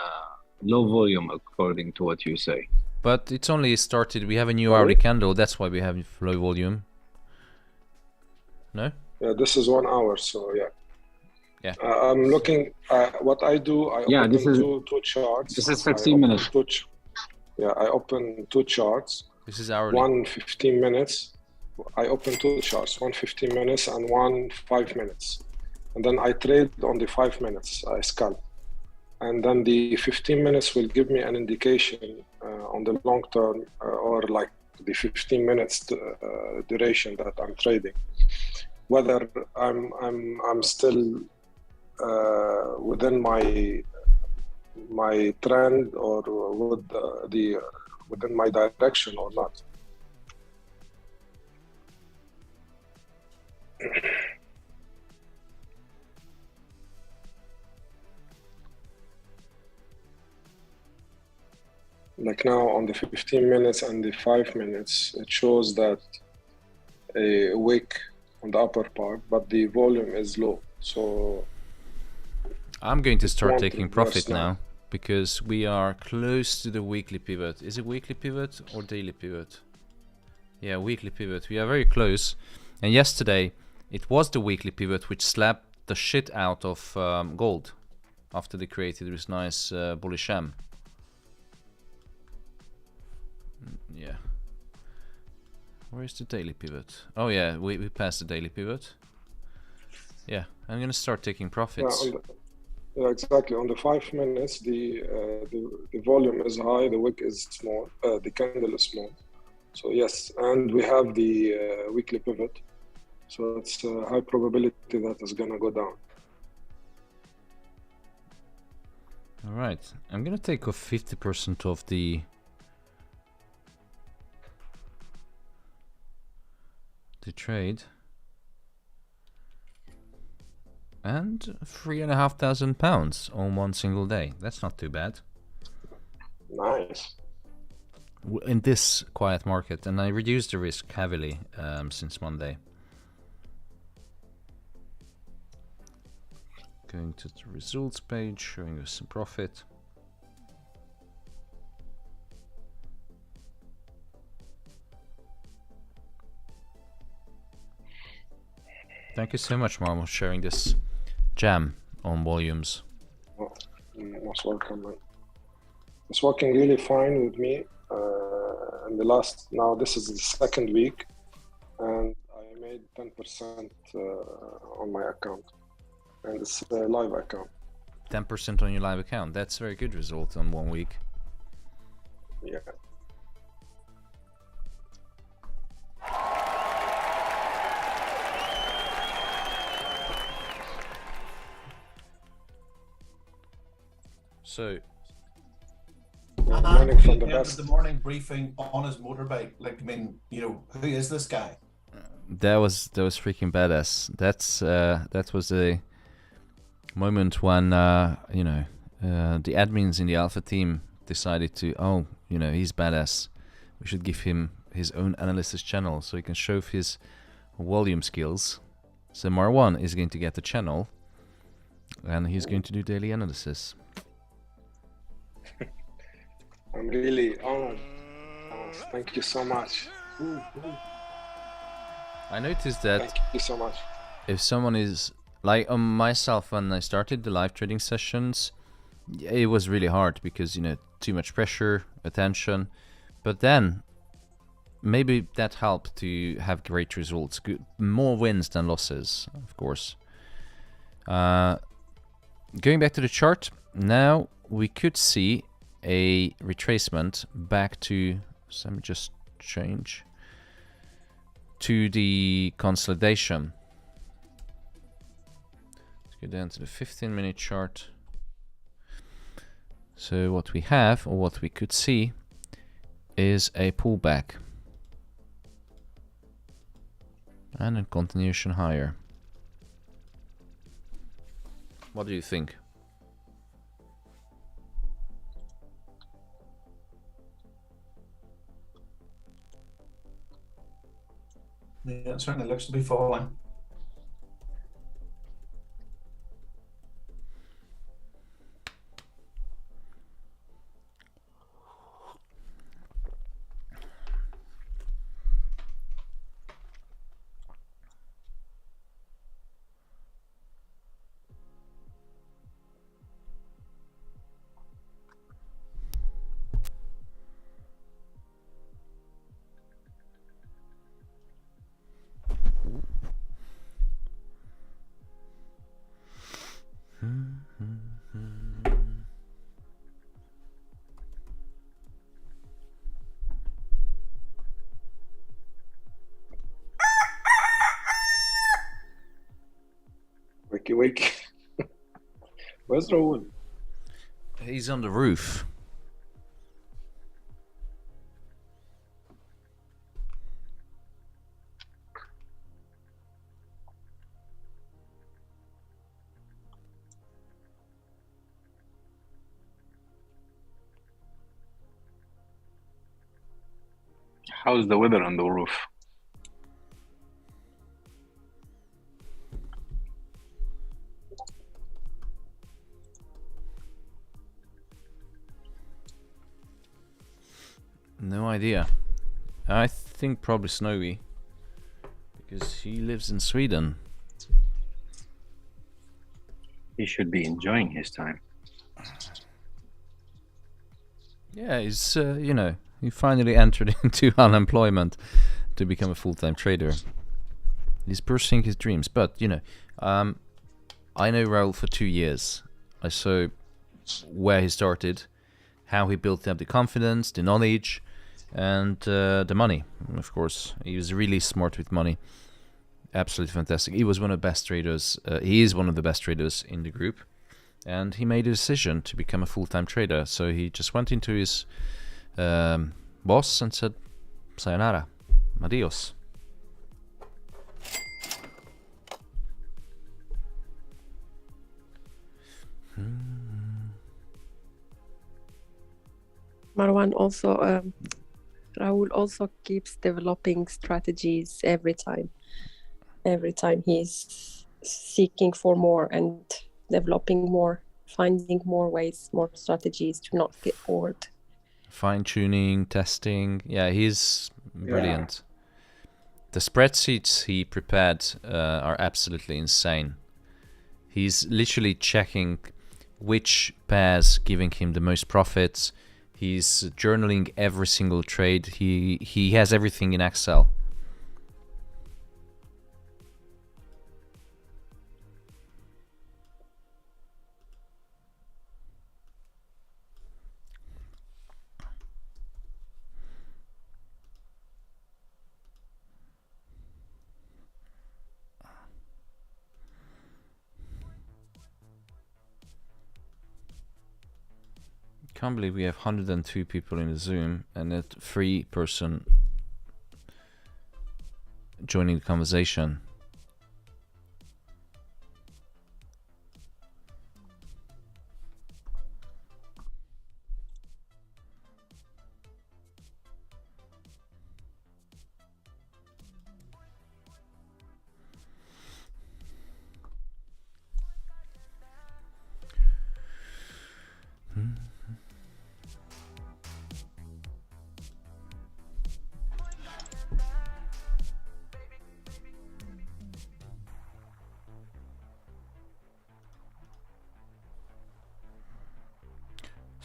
low volume according to what you say. But it's only started. We have a new hourly candle. That's why we have low volume. No? Yeah, this is 1 hour, so yeah. Yeah. I'm looking. What I do, I open two charts. This is 15 minutes. I open two charts. This is hourly. One 15 minutes. I open two charts, one 15 minutes and one 5 minutes. And then I trade on the 5 minutes, I scalp. And then the 15 minutes will give me an indication on the long term or like the 15 minutes duration that I'm trading, whether I'm still within my trend or within my direction or not. Like now on the 15 minutes and the 5 minutes, it shows that a wick on the upper part, but the volume is low. So I'm going to start taking profit now because we are close to the weekly pivot. Is it weekly pivot or daily pivot? Yeah, weekly pivot. We are very close. And yesterday, it was the weekly pivot which slapped the shit out of gold after they created this nice bullish M. Yeah. Where is the daily pivot? Oh yeah, we passed the daily pivot. Yeah, I'm gonna start taking profits. Yeah, exactly. On the 5 minutes, the volume is high, the wick is small, the candle is small. So yes, and we have the weekly pivot. So it's a high probability that it's gonna go down. All right, I'm gonna take off 50% of the trade, and £3,500 on one single day. That's not too bad. Nice. In this quiet market, and I reduced the risk heavily since Monday. Going to the results page, showing us some profit. Thank you so much, Mom, for sharing this jam on volumes. Oh, most welcome, man. It's working really fine with me. And now this is the second week, and I made 10% on my account, and it's a live account. 10% on your live account. That's a very good result on 1 week. Yeah. So, learning from the best. The morning briefing on his motorbike. Like, I mean, you know, who is this guy? That was freaking badass. That was a moment when you know, the admins in the alpha team decided to, oh, you know, he's badass. We should give him his own analysis channel so he can show his volume skills. So Marwan is going to get the channel, and he's going to do daily analysis. I'm really honored. Thank you so much. I noticed that thank you so much. if someone is like myself, when I started the live trading sessions, it was really hard because, you know, too much pressure, attention. But then maybe that helped to have great results. More wins than losses, of course. Going back to the chart, now we could see a retracement back to, so let me just change to the consolidation. Let's go down to the 15-minute chart. So what we have, or what we could see, is a pullback and a continuation higher. What do you think? Yeah, it certainly looks to be falling. Wakey, wakey. Where's Raoul? He's on the roof. How's the weather on the roof? No idea. I think probably snowy, because he lives in Sweden. He should be enjoying his time. Yeah, he's, you know, he finally entered into unemployment to become a full-time trader. He's pursuing his dreams, but, you know, I know Raoul for 2 years. I saw where he started, how he built up the confidence, the knowledge, and the money, of course. He was really smart with money. Absolutely fantastic. He was one of the best traders. He is one of the best traders in the group. And he made a decision to become a full-time trader. So he just went into his boss and said, sayonara, adios. Marwan also, Raul also keeps developing strategies every time. Every time he's seeking for more and developing more, finding more ways, more strategies to not get bored. Fine-tuning, testing. Yeah, he's brilliant. The spreadsheets he prepared are absolutely insane. He's literally checking which pairs giving him the most profits. He's journaling every single trade. He has everything in Excel. Can't believe we have 102 people in the Zoom and that 3 person joining the conversation.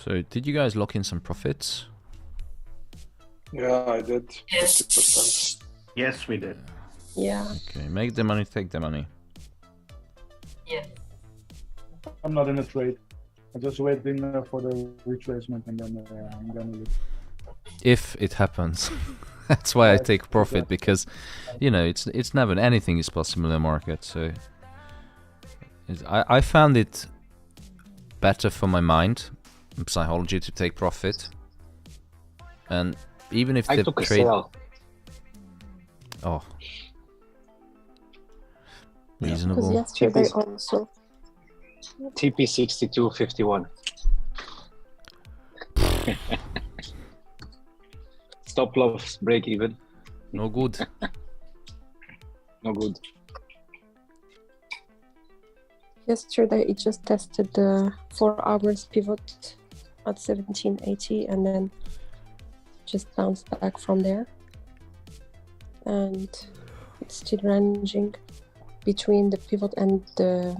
So did you guys lock in some profits? Yeah, I did 50%. Yes, we did. Yeah. Okay, make the money, take the money. Yes. I'm not in a trade. I'm just waiting for the retracement and then I'm gonna look. If it happens. That's why I take profit, because you know it's never, anything is possible in the market. So I found it better for my mind and psychology to take profit, and even if I the took a trade, sell. oh, Because reasonable. yesterday also. TP 6251. Stop loss break even. No good. No good. Yesterday it just tested the 4 hours pivot at 1780 and then just bounced back from there. And it's still ranging between the pivot and the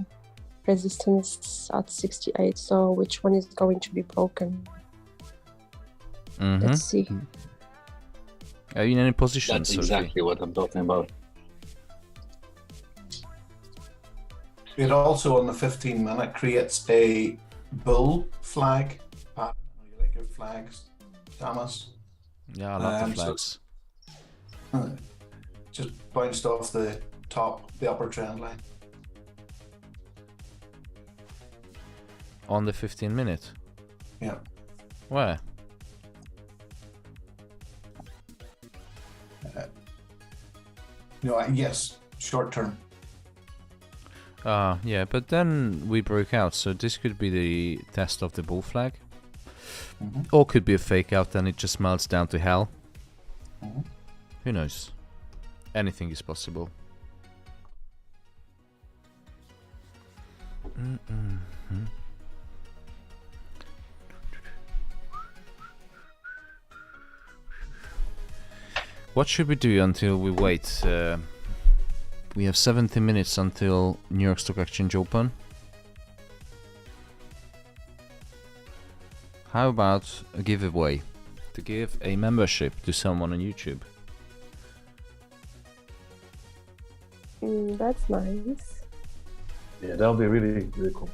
resistance at 68. So which one is going to be broken? Let's see. Are you in any position, That's Sophie? exactly what I'm talking about. It also on the 15-minute creates a bull flag pattern. You like your flags, Thomas? Yeah, I love the So, flags. just bounced off the top, the upper trend line. On the 15-minute? Yeah. Where? No, yes, short term. Yeah, but then we broke out, so this could be the test of the bull flag. Or could be a fake out, then it just melts down to hell. Who knows? Anything is possible. What should we do until we wait? We have 70 minutes until New York Stock Exchange open. How about a giveaway? To give a membership to someone on YouTube. That's nice. Yeah, that'll be really, really cool.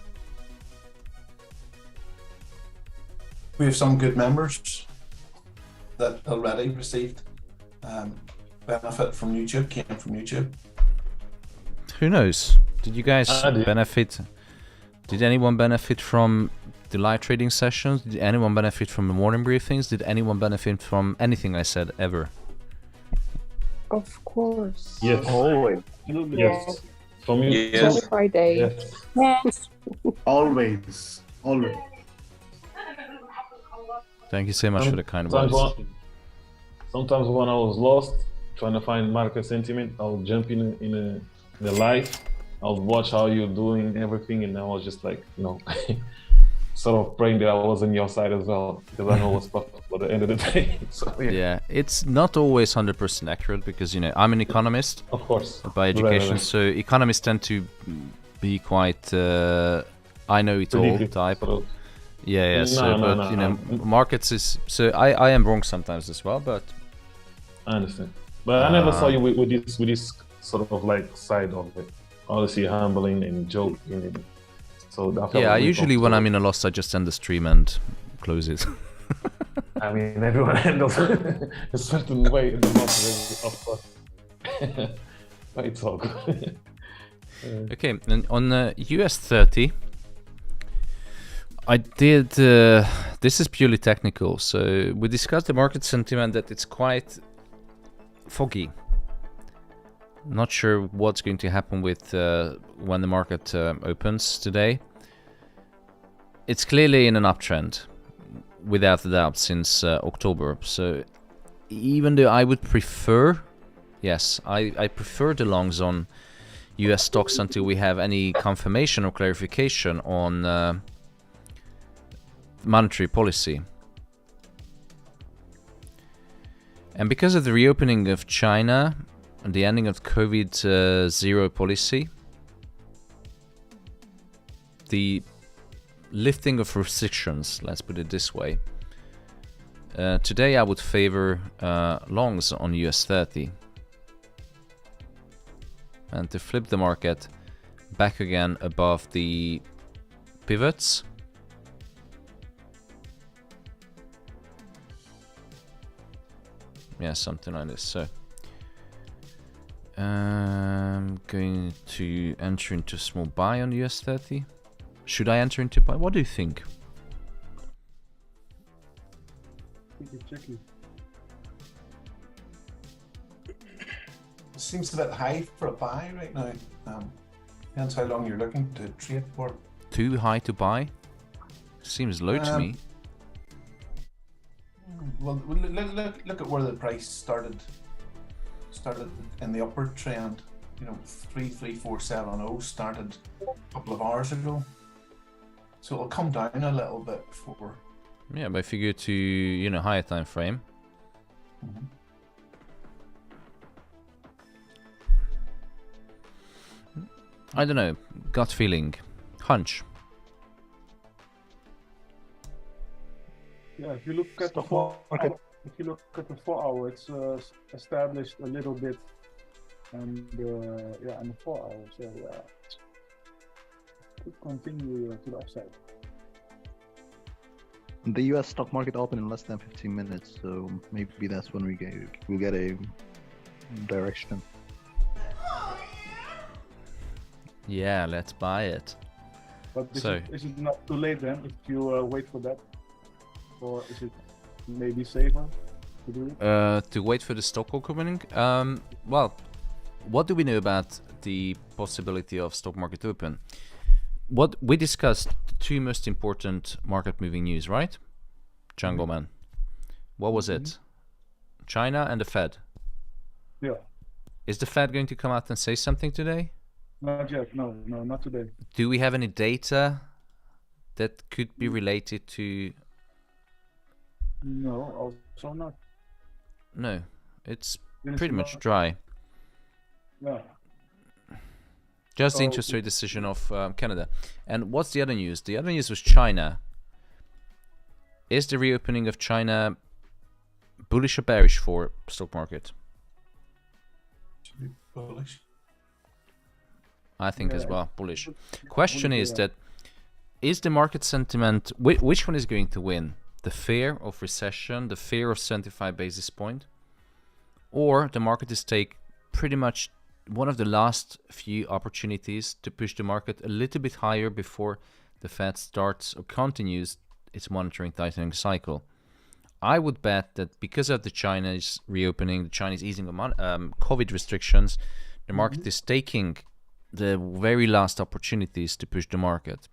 We have some good members that already received benefit from YouTube, came from YouTube. Who knows? Did you guys I did. benefit? Did anyone benefit from the live trading sessions? Did anyone benefit from the morning briefings? Did anyone benefit from anything I said ever? Of course. Yes. Always. Yes. From you. Every Friday. Yes. Yes. Always. Always. Thank you so much for the kind Sometimes words. sometimes when I was lost trying to find market sentiment, I would jump in a live. I would watch how you're doing everything, and I was just like, you know, sort of praying that I was on your side as well, because I know what's profitable at the end of the day. So Yeah, it's not always 100% accurate because, you know, I'm an economist. Of course. By education, Right. so economists tend to be quite I know it all Predictive, type. sort of. Yeah, so No, no, but no, you know, no. markets is so I am wrong sometimes as well, but I understand. But I never saw you with this sort of like side of it. Obviously humbling and joking. And so that felt yeah, really usually when comfortable. I'm in a loss, I just end the stream and close it. I mean, everyone handles a certain way in the month, of course. But it's all good. Okay, and on US 30, I did. This is purely technical, so we discussed the market sentiment that it's quite foggy. Not sure what's going to happen with when the market opens today. It's clearly in an uptrend, without a doubt, since October. So even though I would prefer, yes, I prefer the longs on US stocks until we have any confirmation or clarification on monetary policy. And because of the reopening of China and the ending of COVID zero policy, the lifting of restrictions, let's put it this way. Today I would favor longs on US 30. And to flip the market back again above the pivots. Yeah, something like this. So I'm going to enter into small buy on US 30. Should I enter into buy? What do you think? Tricky. Seems a bit high for a buy right now. Depends how long you're looking to trade for. Too high to buy? Seems low to me. Well, look at where the price started in the upward trend. You know, 33470 started a couple of hours ago. So it'll come down a little bit before. Yeah, but if you go to, you know, higher time frame. Mm-hmm. I don't know, gut feeling, hunch. Yeah, if you look at the 4 hour, it's established a little bit, and yeah, on the 4 hour, so yeah, could continue to the upside. The US stock market opened in less than 15 minutes, so maybe that's when we'll get a direction. Yeah, let's buy it. But is it not too late then if you wait for that? Or is it maybe safer to do it? To wait for the stock opening? Well, what do we know about the possibility of stock market open? What we discussed, the two most important market moving news, right? Jungle Man. What was it? China and the Fed. Yeah. Is the Fed going to come out and say something today? Not yet. No, not today. Do we have any data that could be related to? No, also not. No, it's pretty much dry. Yeah. Just the interest rate decision of Canada. And what's the other news? The other news was China. Is the reopening of China bullish or bearish for stock market? Bullish. I think as well, bullish. Question is that, is the market sentiment, which one is going to win? The fear of recession, the fear of 75 basis point? Or the market is take pretty much one of the last few opportunities to push the market a little bit higher before the Fed starts or continues its monetary tightening cycle? I would bet that because of the China's reopening, the Chinese easing of COVID restrictions, the market is taking the very last opportunities to push the market.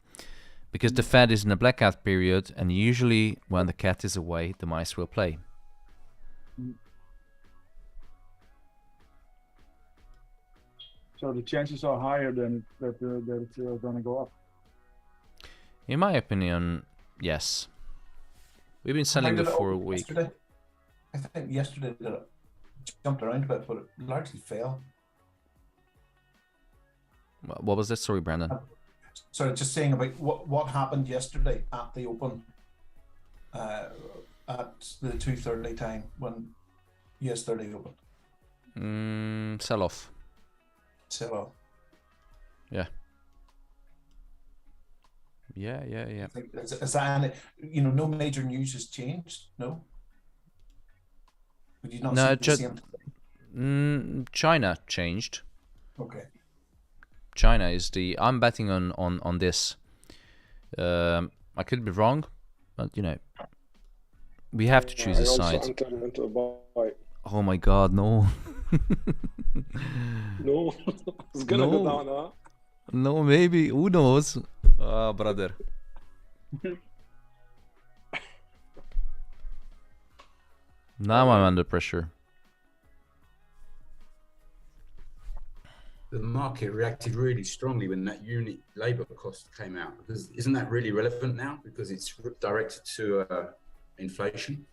Because the Fed is in a blackout period, and usually when the cat is away, the mice will play. So the chances are higher than that it's going to go up. In my opinion, yes. We've been selling it for a week. Yesterday? I think yesterday it jumped around a bit, but it largely fell. What was that? Sorry, Brandon. Sorry, just saying about what happened yesterday at the open, at the 2:30 time when US 30 opened. Sell off. Sell off. Yeah. Yeah. Is that any, you know, no major news has changed? No. Would you not see the same? China changed. Okay. China is I'm betting on this. I could be wrong, but you know, we have to choose a side. Oh my God, no. No, it's gonna go down, huh? No, maybe. Who knows? Brother. Now I'm under pressure. The market reacted really strongly when that unit labour cost came out. Because isn't that really relevant now? Because it's directed to inflation.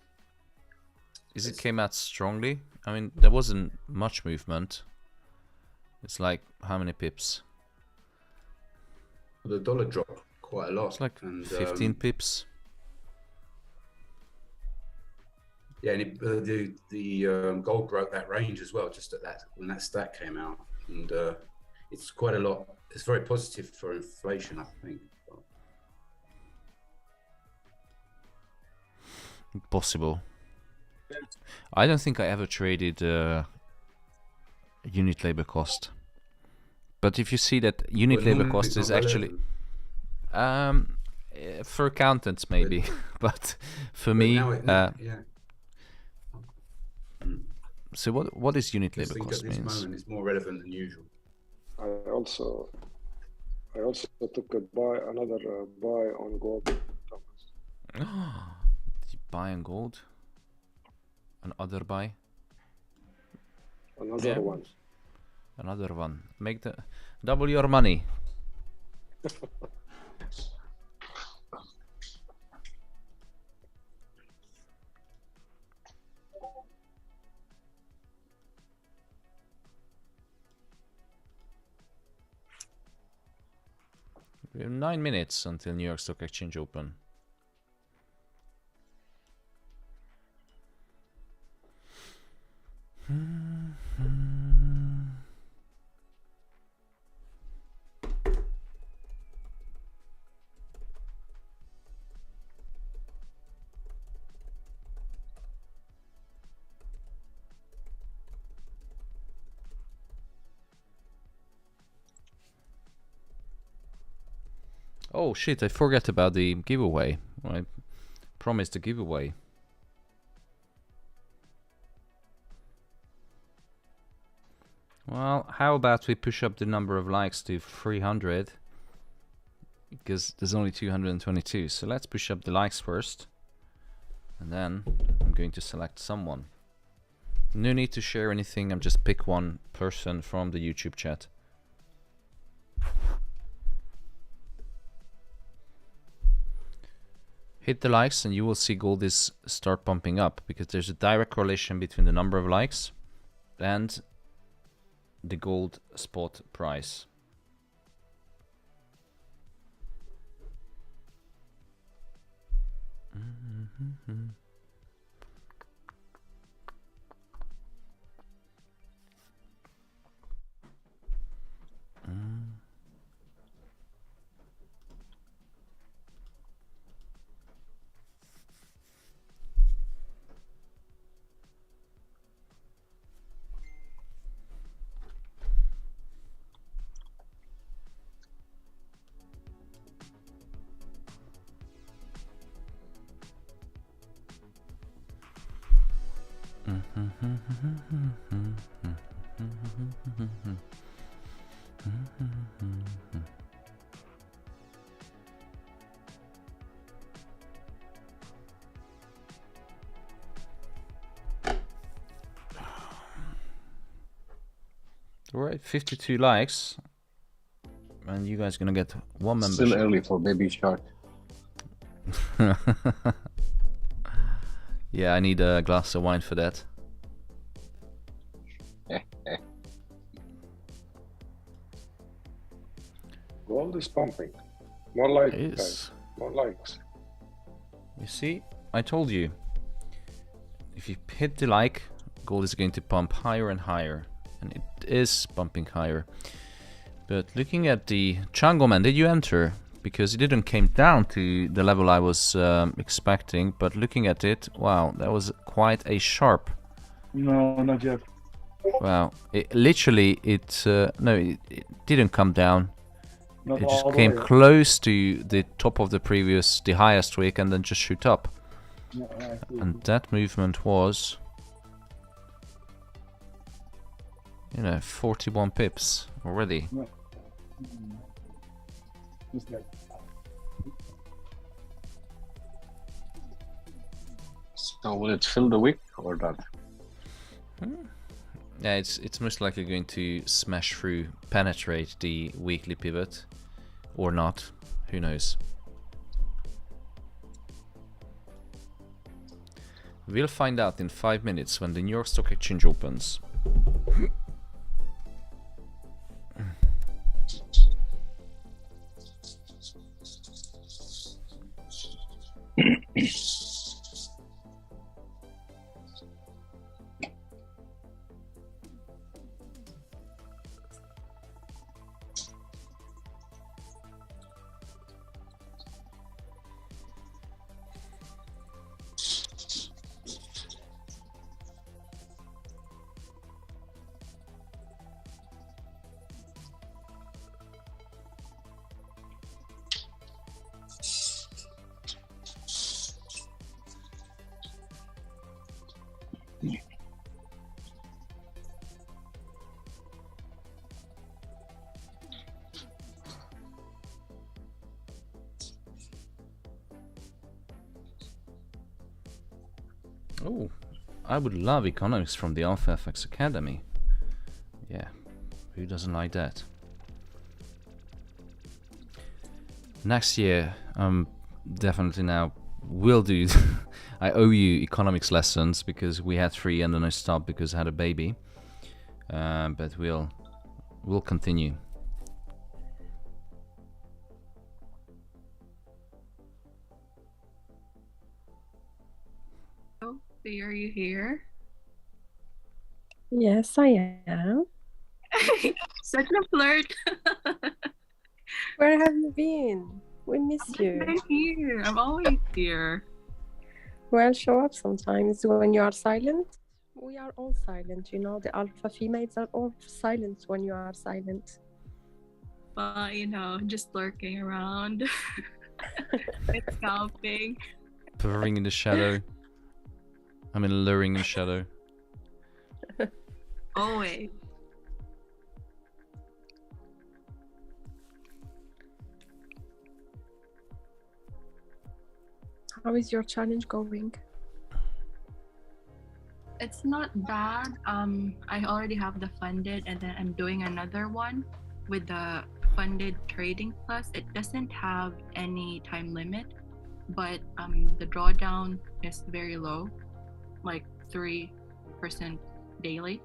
It came out strongly? I mean, there wasn't much movement. It's like, how many pips? The dollar dropped quite a lot. It's like and, 15 pips. Yeah, and the gold broke that range as well, just at that when that stat came out, and it's quite a lot. It's very positive for inflation, I think. Possible. I don't think I ever traded unit labor cost. But if you see that unit labor cost is actually for accountants maybe, but for me, yeah. So what is unit labor I think cost at this means? moment it's more relevant than usual. I also took another buy on gold. Did you buy on gold? Another buy? Another one. Another one. Make the double your money. We have 9 minutes until New York Stock Exchange open. Oh shit, I forgot about the giveaway. I promised a giveaway. Well, how about we push up the number of likes to 300? Because there's only 222, so let's push up the likes first. And then I'm going to select someone. No need to share anything, I'm just pick one person from the YouTube chat. Hit the likes and you will see gold is start pumping up, because there's a direct correlation between the number of likes and the gold spot price. Alright, 52 likes, and you guys gonna get one membership. Still early for Baby Shark. Yeah, I need a glass of wine for that. Gold is pumping. More likes, It is. guys. More likes. You see, I told you. If you hit the like, gold is going to pump higher and higher. And it is pumping higher. But looking at the Chango Man, did you enter? Because it didn't came down to the level I was expecting. But looking at it, wow, that was quite a sharp. No, not yet. Wow, it literally, no, it didn't come down. Not It just all the came way up. close to the top of the highest wick, and then just shoot up. Yeah, I see. And that movement was, 41 pips already. Yeah. Just like So will it fill the wick or not? Yeah, it's most likely going to smash through, penetrate the weekly pivot, or not. Who knows? We'll find out in 5 minutes when the New York Stock Exchange opens. Oh, I would love economics from the Alpha FX Academy. Yeah, who doesn't like that? Next year, definitely now will do. I owe you economics lessons because we had 3 and then I stopped because I had a baby. But we'll continue. Oh, are you here? Yes, I am. Such a flirt. Where have you been? We miss you. I'm here. I'm always here. Well, show up sometimes when you are silent. We are all silent, you know. The alpha females are all silent when you are silent. But you know, just lurking around. It's scalping. Purring in the shadow. I mean, luring in the shadow. Always. How is your challenge going? It's not bad. I already have the funded, and then I'm doing another one with the funded trading plus. It doesn't have any time limit, but the drawdown is very low, like 3% daily.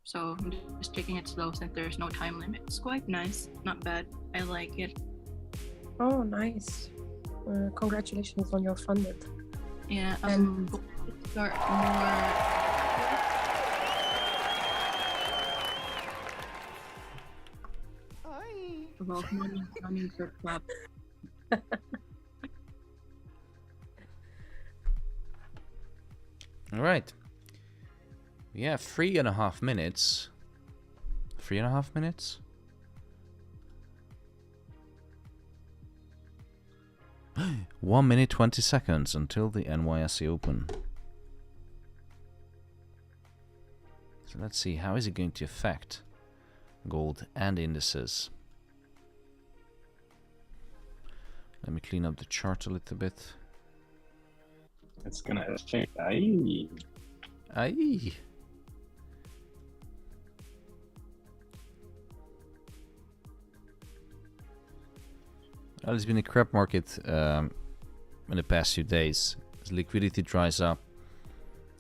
So I'm just taking it slow since there's no time limit. It's quite nice, not bad. I like it. Oh, nice. Congratulations on your funded. Yeah, going to start more. About money for club. All right. We have 3.5 minutes. 3.5 minutes? One minute 20 seconds until the NYSE Open. So let's see, how is it going to affect gold and indices? Let me clean up the chart a little bit. It's gonna affect. Aye. Aye. Well, it's been a crap market in the past few days. As liquidity dries up,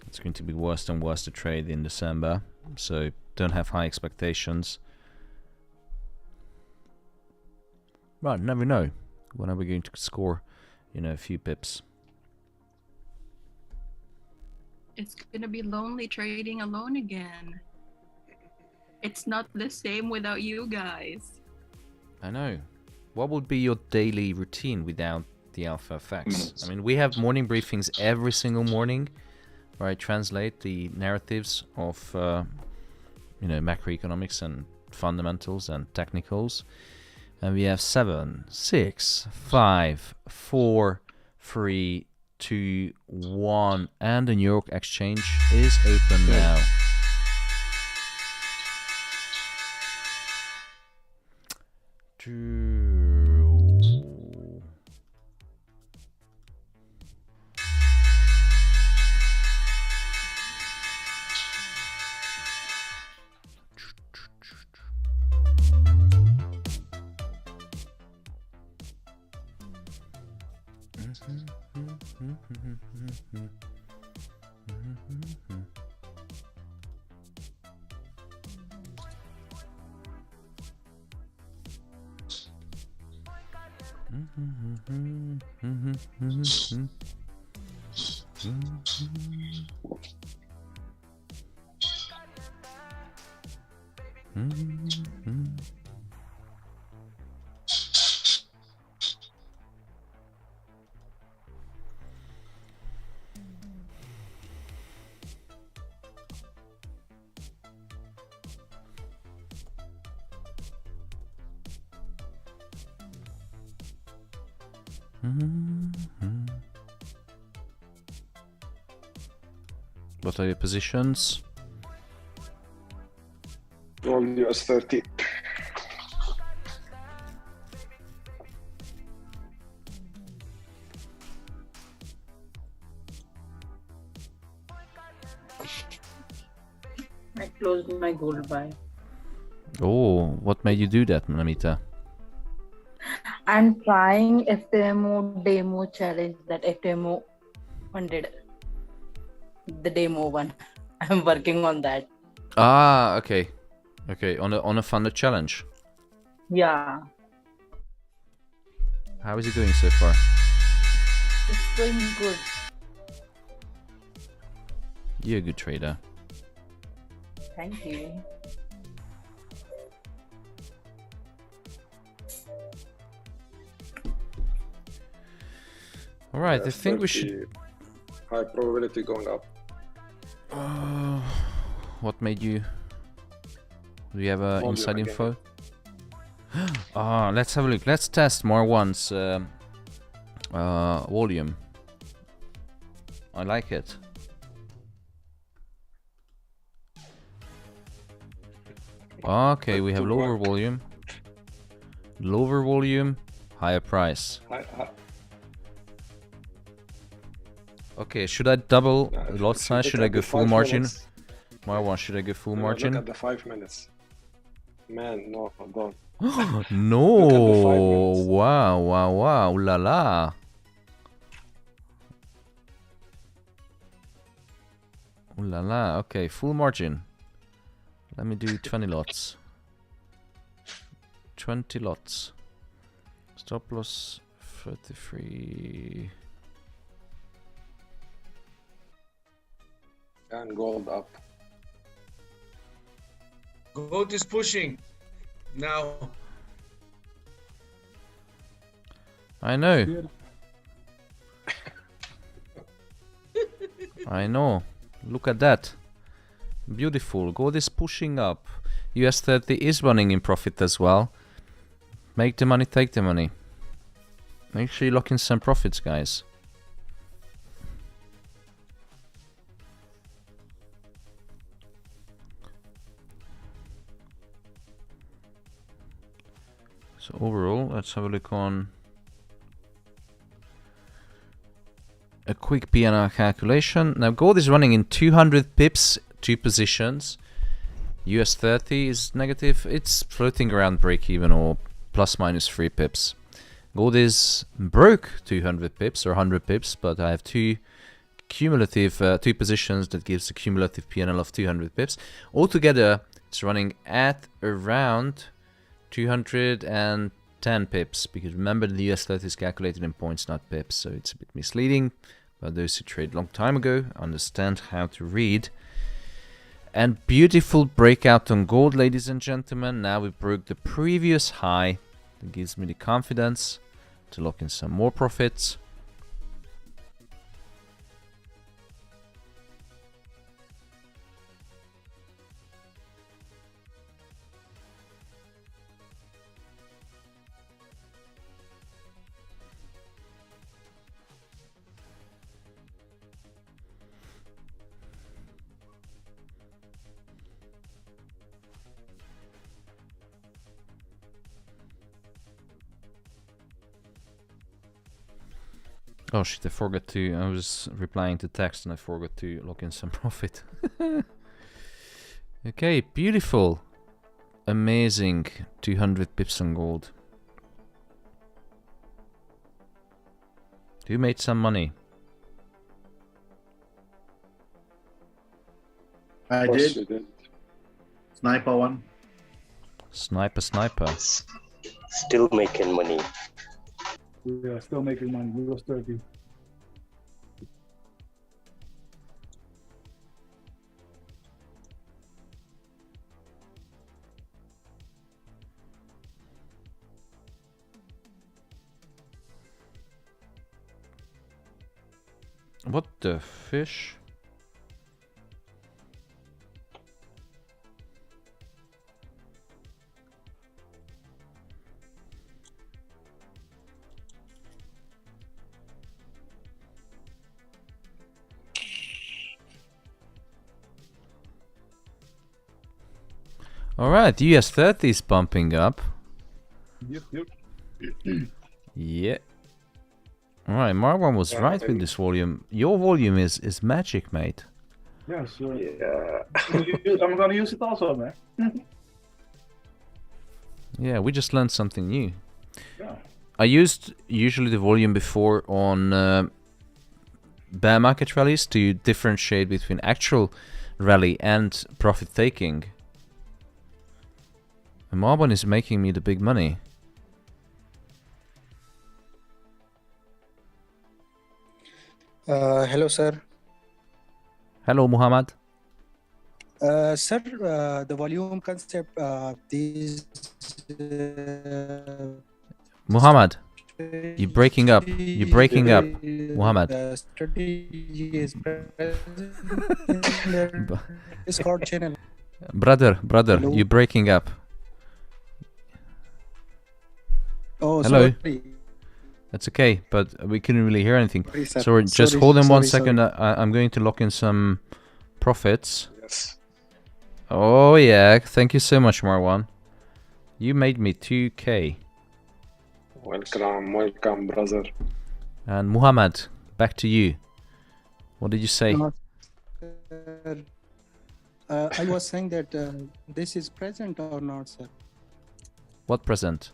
it's going to be worse and worse to trade in December. So don't have high expectations. Well, never know. When are we going to score, a few pips? It's gonna be lonely trading alone again. It's not the same without you guys. I know. What would be your daily routine without the Alpha FX? I mean, we have morning briefings every single morning where I translate the narratives of, macroeconomics and fundamentals and technicals. And we have 7, 6, 5, 4, 3, 2, 1, and the New York Exchange is open now. What are your positions? All US 30. I closed my gold buy. Oh, what made you do that, Namita? I'm trying FTMO demo challenge, that FTMO 100. The demo one. I'm working on that. Ah, okay. Okay, on a funded challenge. Yeah. How is it going so far? It's going good. You're a good trader. Thank you. Alright, I think we should... High probability going up. What made you... Do you have Volume inside again. info? Let's have a look. Let's test Marwan's volume. I like it. Okay, we have lower volume. Lower volume, higher price. Okay, should I double the lot size? Should I go full margin? Marwan, should I go full margin? Look at the 5 minutes. Man, no, don't. No! Look at the 5 minutes. Wow, wow, wow, ooh la la. Ooh la la, okay, full margin. Let me do 20 lots. 20 lots. Stop loss 33. And gold up. Gold is pushing now. I know. I know. Look at that. Beautiful. Gold is pushing up. US 30 is running in profit as well. Make the money, take the money. Make sure you lock in some profits, guys. So overall, let's have a look on a quick P&L calculation. Now gold is running in 200 pips, 2 positions. US 30 is negative. It's floating around break even or plus minus 3 pips. Gold is broke 200 pips or 100 pips, but I have 2 cumulative 2 positions that gives a cumulative P&L of 200 pips. Altogether, it's running at around 210 pips, because remember the US 30 is calculated in points, not pips, so it's a bit misleading. But those who trade long time ago understand how to read. And beautiful breakout on gold, ladies and gentlemen. Now we broke the previous high. That gives me the confidence to lock in some more profits. Oh shit, I forgot to, I was replying to text and I forgot to lock in some profit. Okay, beautiful. Amazing. 200 pips on gold. Who made some money? I did. Sniper one. Sniper. Still making money. Yeah, still making money. We lost 30. What the fish? Alright, US 30 is bumping up. Yep. Yeah. Alright, Marwan was right with this volume. Your volume is magic, mate. Yeah, sure. Yeah. I'm gonna use it also, man. Yeah, we just learned something new. Yeah. I used usually the volume before on bear market rallies to differentiate between actual rally and profit taking. And Marwan is making me the big money. Hello, sir. Hello, Muhammad. Sir, the volume concept, these. Muhammad, you're breaking up. You're breaking up, Muhammad. Strategy is present in the Discord channel. Brother, Hello? you're breaking up. Oh, Hello. sorry. That's okay, but we couldn't really hear anything. Sorry, sir. So just Sorry, hold on one sorry, second. I'm going to lock in some profits. Yes. Oh yeah, thank you so much, Marwan. You made me 2K. Welcome, brother. And Muhammad, back to you. What did you say? I was saying that this is present or not, sir? What present?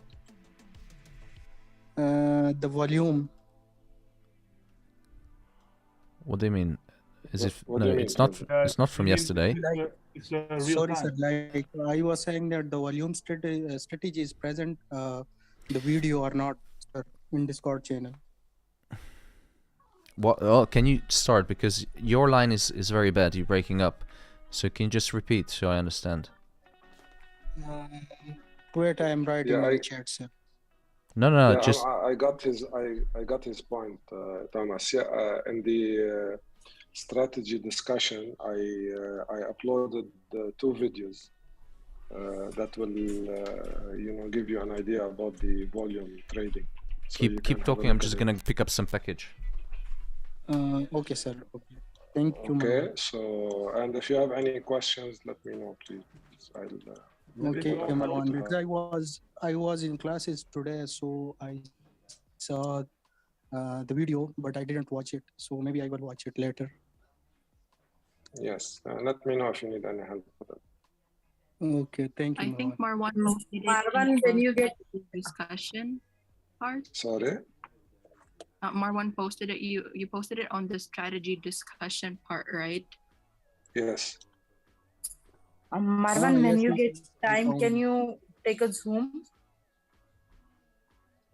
The volume. What do you mean? Is it? What No, do you it's mean? not. It's not from yesterday. It's real Sorry, time. sir. Like I was saying that the volume strategy is present, the video or not, sir, in Discord channel. What? Oh, can you start, because your line is very bad. You're breaking up. So can you just repeat so I understand? Wait, I am writing Yeah, in the chat, sir. No, no, Yeah, just I got his point, Thomas. Yeah, in the strategy discussion, I uploaded two videos that will give you an idea about the volume trading. So you keep can talking. have a I'm look just at gonna pick up some package. Okay, sir. Okay. Thank you. Okay, Marwan. so and if you have any questions, let me know, please. I'll Okay, more than happy Marwan. to Because I was in classes today, so I saw the video, but I didn't watch it. So maybe I will watch it later. Yes, let me know if you need any help with it. Okay, thank you, I think Marwan. Marwan posted it Marwan, in when you get the discussion part. Sorry? Marwan posted it. You posted it on the strategy discussion part, right? Yes. Marwan, when yes, you yes, get yes. time, can you take a Zoom?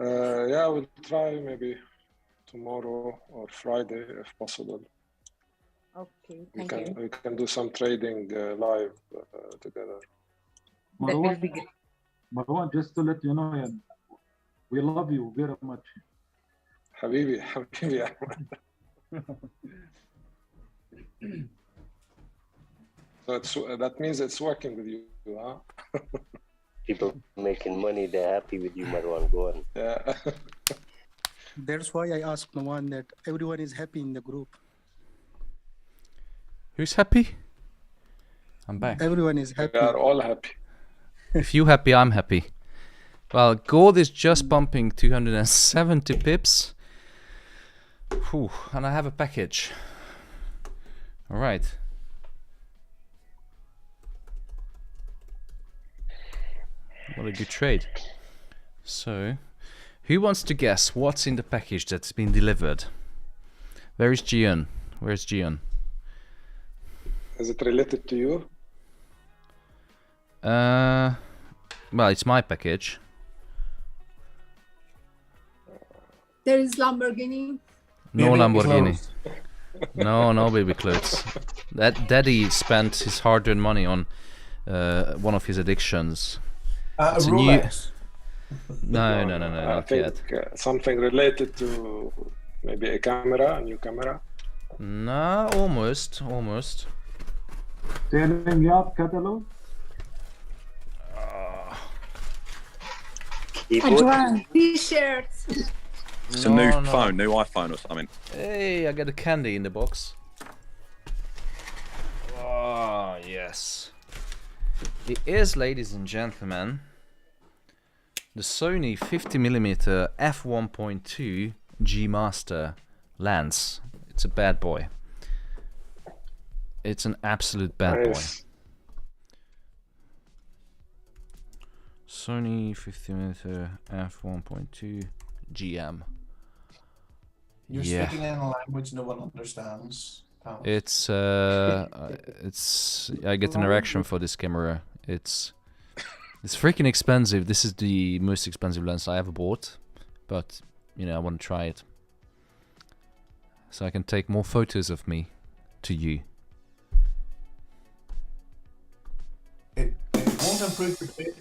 Yeah, we'll try maybe tomorrow or Friday if possible. Okay, We thank you. can do some trading live together. That will be good. Marwan, just to let you know, we love you very much. Habibi, Ahmed. So that means it's working with you, huh? People making money, they're happy with you, Marwan. Go on. Yeah. That's why I asked Marwan that everyone is happy in the group. Who's happy? I'm back. Everyone is happy. We are all happy. If you happy, I'm happy. Well, gold is just bumping 270 pips. Whew, and I have a package. All right. What a good trade. So, who wants to guess what's in the package that's been delivered? Where is Gian? Where's Gian? Is it related to you? Well, it's my package. There is Lamborghini. No Baby Lamborghini. clothes. No baby clothes. That daddy spent his hard-earned money on one of his addictions. It's a new. Rolex. No, I not think yet. something related to maybe a new camera. No, almost. Selling yacht catalog. Advance T-shirts. It's a new phone, new iPhone or something. Hey, I got a candy in the box. Oh, yes. It is, ladies and gentlemen, the Sony 50mm f1.2 G Master lens. It's a bad boy. It's an absolute bad boy. Sony 50mm f1.2 GM. You're speaking in a language no one understands. It's I get an erection for this camera. It's freaking expensive. This is the most expensive lens I ever bought, but you know I want to try it, so I can take more photos of me to you. It won't improve your trading.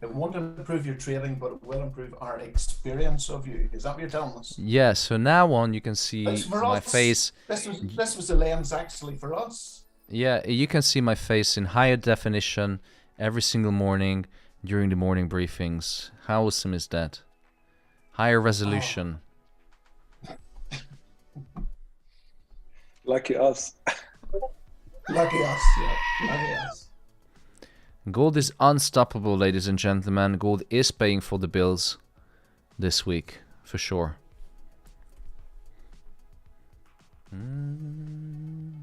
It won't improve your trading, but it will improve our experience of you. Is that what you're telling us? Yeah. So now on, you can see my face. This was the lens actually for us. Yeah, you can see my face in higher definition every single morning during the morning briefings. How awesome is that? Higher resolution. Lucky us. Lucky us, yeah. Lucky us. Gold is unstoppable, ladies and gentlemen. Gold is paying for the bills this week, for sure. And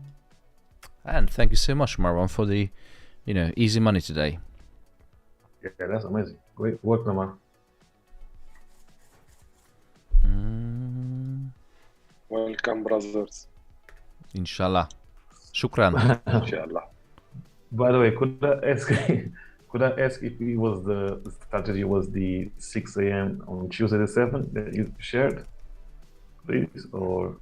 thank you so much, Marwan, for the, easy money today. Yeah, that's amazing. Great work, Namar. Welcome, brothers. Inshallah. Shukran. Inshallah. By the way, could I ask if it was the strategy was the 6 a.m. on Tuesday the 7th that you shared, please, or?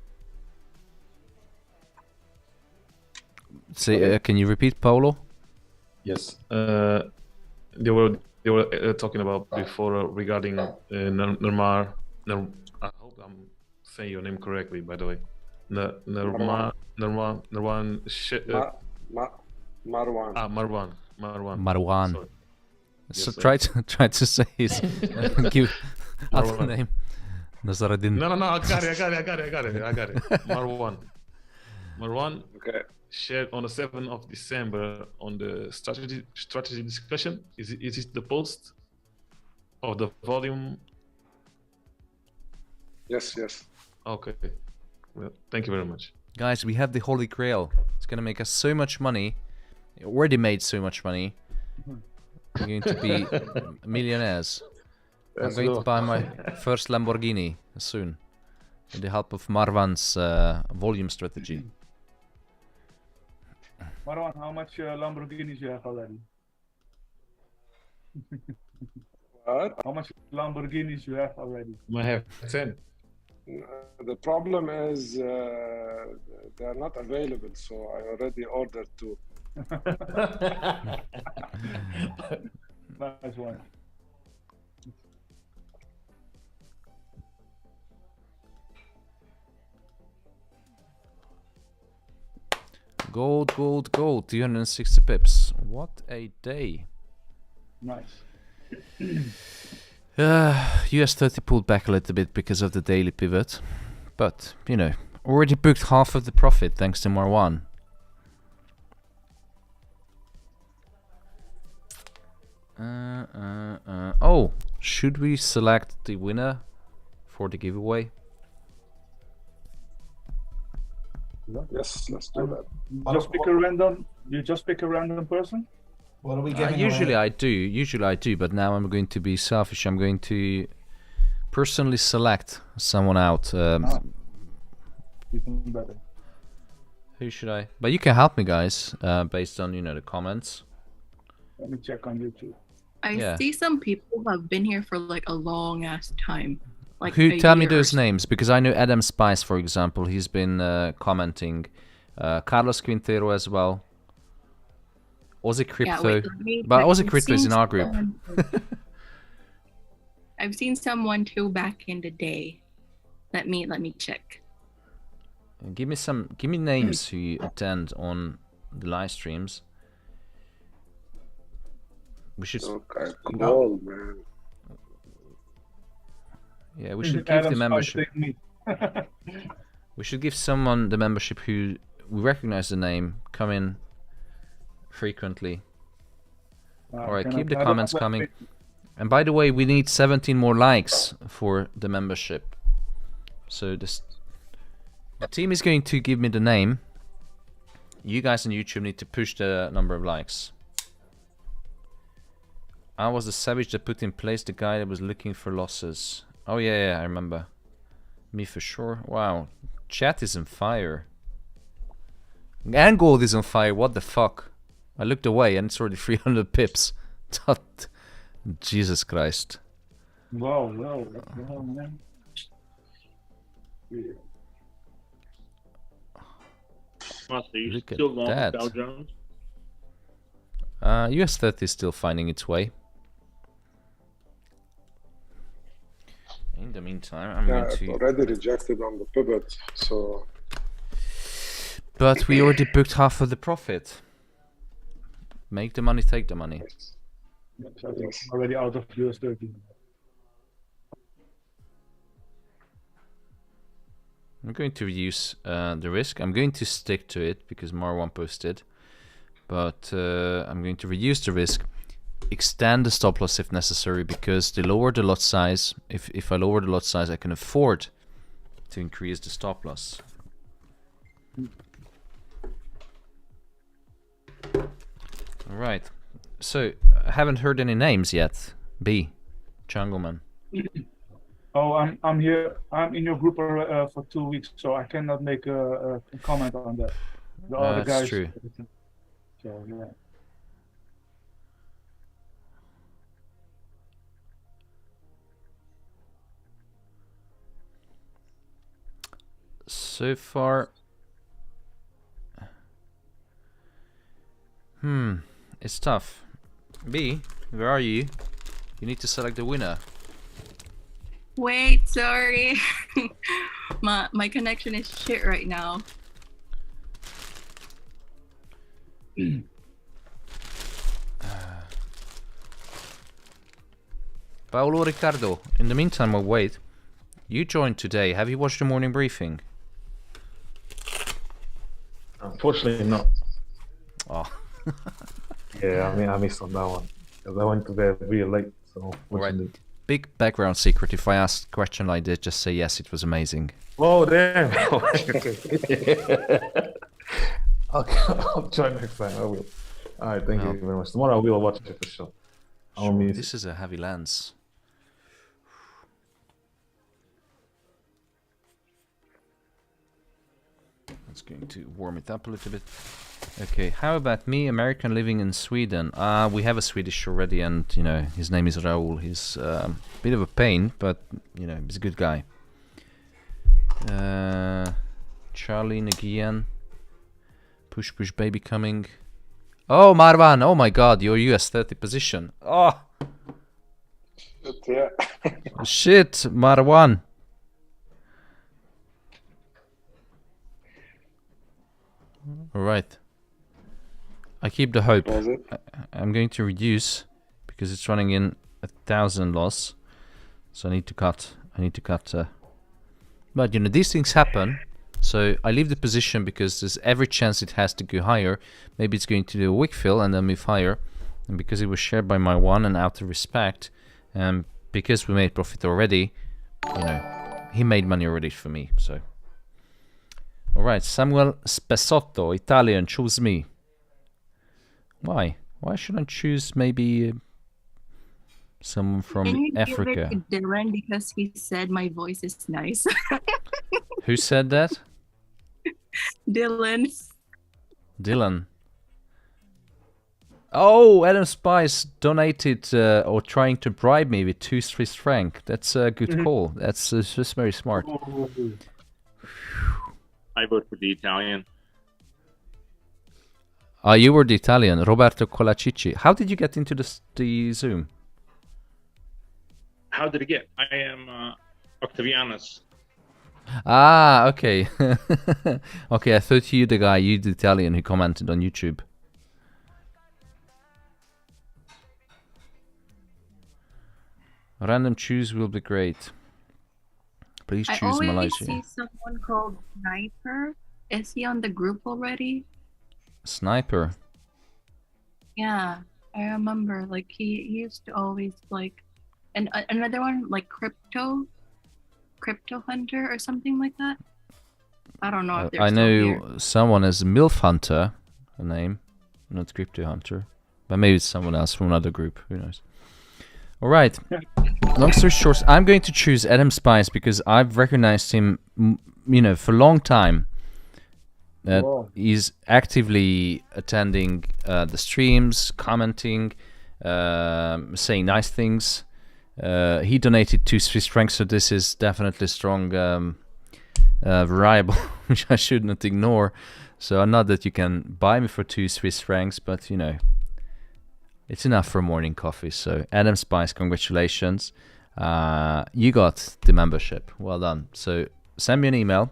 Say, can you repeat, Paolo? Yes. They were talking about before regarding Narmar. I hope I'm saying your name correctly, by the way. Narwan. Marwan. Marwan. Sorry. So Yes, try to say his give other name. Nazaruddin. No, I got it. Marwan okay. Shared on the 7th of December on the strategy discussion. Is it the post of the volume? Yes. Okay. Well, thank you very much. Guys, we have the Holy Grail. It's gonna make us so much money. It already made so much money. We're going to be millionaires. I'm going to buy my first Lamborghini soon, with the help of Marwan's volume strategy. Marwan, how much Lamborghinis you have already? What? How much Lamborghinis you have already? I have 10. The problem is they are not available, so I already ordered 2. Nice one. Gold, 260 pips. What a day. Nice. US 30 pulled back a little bit because of the daily pivot. But, already booked half of the profit thanks to Marwan. Oh, should we select the winner for the giveaway? Yes, let's do that. You just pick a random person? What are we giving Usually away? I do, but now I'm going to be selfish. I'm going to personally select someone out. Even better. Who should I? But you can help me, guys, based on the comments. Let me check on YouTube. I see some people who have been here for like a long ass time. Like who? Tell me year or those so. names, because I know Adam Spice, for example. He's been commenting. Carlos Quintero as well. Aussie Crypto. wait, let me But check. Aussie I've Crypto is seen in our group. I've seen someone too back in the day. Let me check. Give me names who you attend on the live streams. We should. Okay, cool, man. Yeah, we should give the membership. We should give someone the membership who we recognize the name, come in frequently. Alright, keep the comments coming. And by the way, we need 17 more likes for the membership. So the team is going to give me the name You guys on YouTube need to push the number of likes. I was the savage that put in place the guy that was looking for losses. Oh yeah, I remember. Me for sure. Wow. Chat is on fire. And gold is on fire. What the fuck? I looked away and it's already 300 pips. Jesus Christ. Wow, man. Yeah. Master, you Look still at long that. Dow Jones? US 30 is still finding its way. In the meantime, I'm going It's to... already rejected on the pivot, so... But we already booked half of the profit. Make the money, take the money. So I think already out of US 30. I'm going to reduce the risk. I'm going to stick to it because Marwan posted. But I'm going to reduce the risk. Extend the stop loss if necessary, because the lower the lot size, if I lower the lot size, I can afford to increase the stop loss. Alright, so I haven't heard any names yet. B, Jungleman. Oh, I'm here. I'm in your group for 2 weeks, so I cannot make a comment on that. The other That's guys. true. So yeah. So far, it's tough. B, where are you? You need to select the winner. Wait, sorry. my connection is shit right now. Paolo Ricardo, in the meantime, I'll wait. You joined today. Have you watched the morning briefing? Unfortunately, not. Oh. Yeah, I mean, I missed on that one because I went to bed really late. So, Alright. Big background secret. If I ask a question like this, just say yes, it was amazing. Oh, damn. Okay. I'll try next time. I will. All right, thank you very much. Tomorrow I will watch it for sure. This is a heavy lens. It's going to warm it up a little bit. Okay, how about me, American living in Sweden? We have a Swedish already, and you know his name is Raul. He's a bit of a pain, but you know he's a good guy. Charlie Nagian, push baby coming. Oh Marwan, oh my God, your US 30 position. Oh Yeah. shit, Marwan. All right. I keep the hope. I'm going to reduce because it's running in 1,000 loss, so I need to cut. But you know these things happen, so I leave the position because there's every chance it has to go higher. Maybe it's going to do a wick fill and then move higher, and because it was shared by my one and out of respect, and because we made profit already, you know, he made money already for me. So, all right, Samuel Spessotto, Italian, choose me. Why? Why should I choose maybe someone from Can you Africa? give it to Dylan because he said my voice is nice? Who said that? Dylan. Dylan. Oh, Adam Spice donated or trying to bribe me with 2 Swiss franc. That's a good call. That's just very smart. I vote for the Italian. You were the Italian, Roberto Colacici. How did you get into the Zoom? How did it get? I am Octavianus. Ah, okay. Okay, I thought you the Italian who commented on YouTube. Random choose will be great. Please I choose always Malaysia. see someone called Sniper. Is he on the group already? Sniper. Yeah, I remember. Like he used to always like, and another one like Crypto Hunter or something like that. I don't know if they're I still know here. someone as MILF Hunter, a name, not Crypto Hunter, but maybe it's someone else from another group. Who knows? All right. Long story short, I'm going to choose Adam Spice because I've recognized him, for a long time. Wow. He's actively attending the streams, commenting, saying nice things. He donated 2 Swiss francs, so this is definitely strong variable, which I should not ignore. So not that you can buy me for 2 Swiss francs, but it's enough for morning coffee. So Adam Spice, congratulations. You got the membership. Well done. So send me an email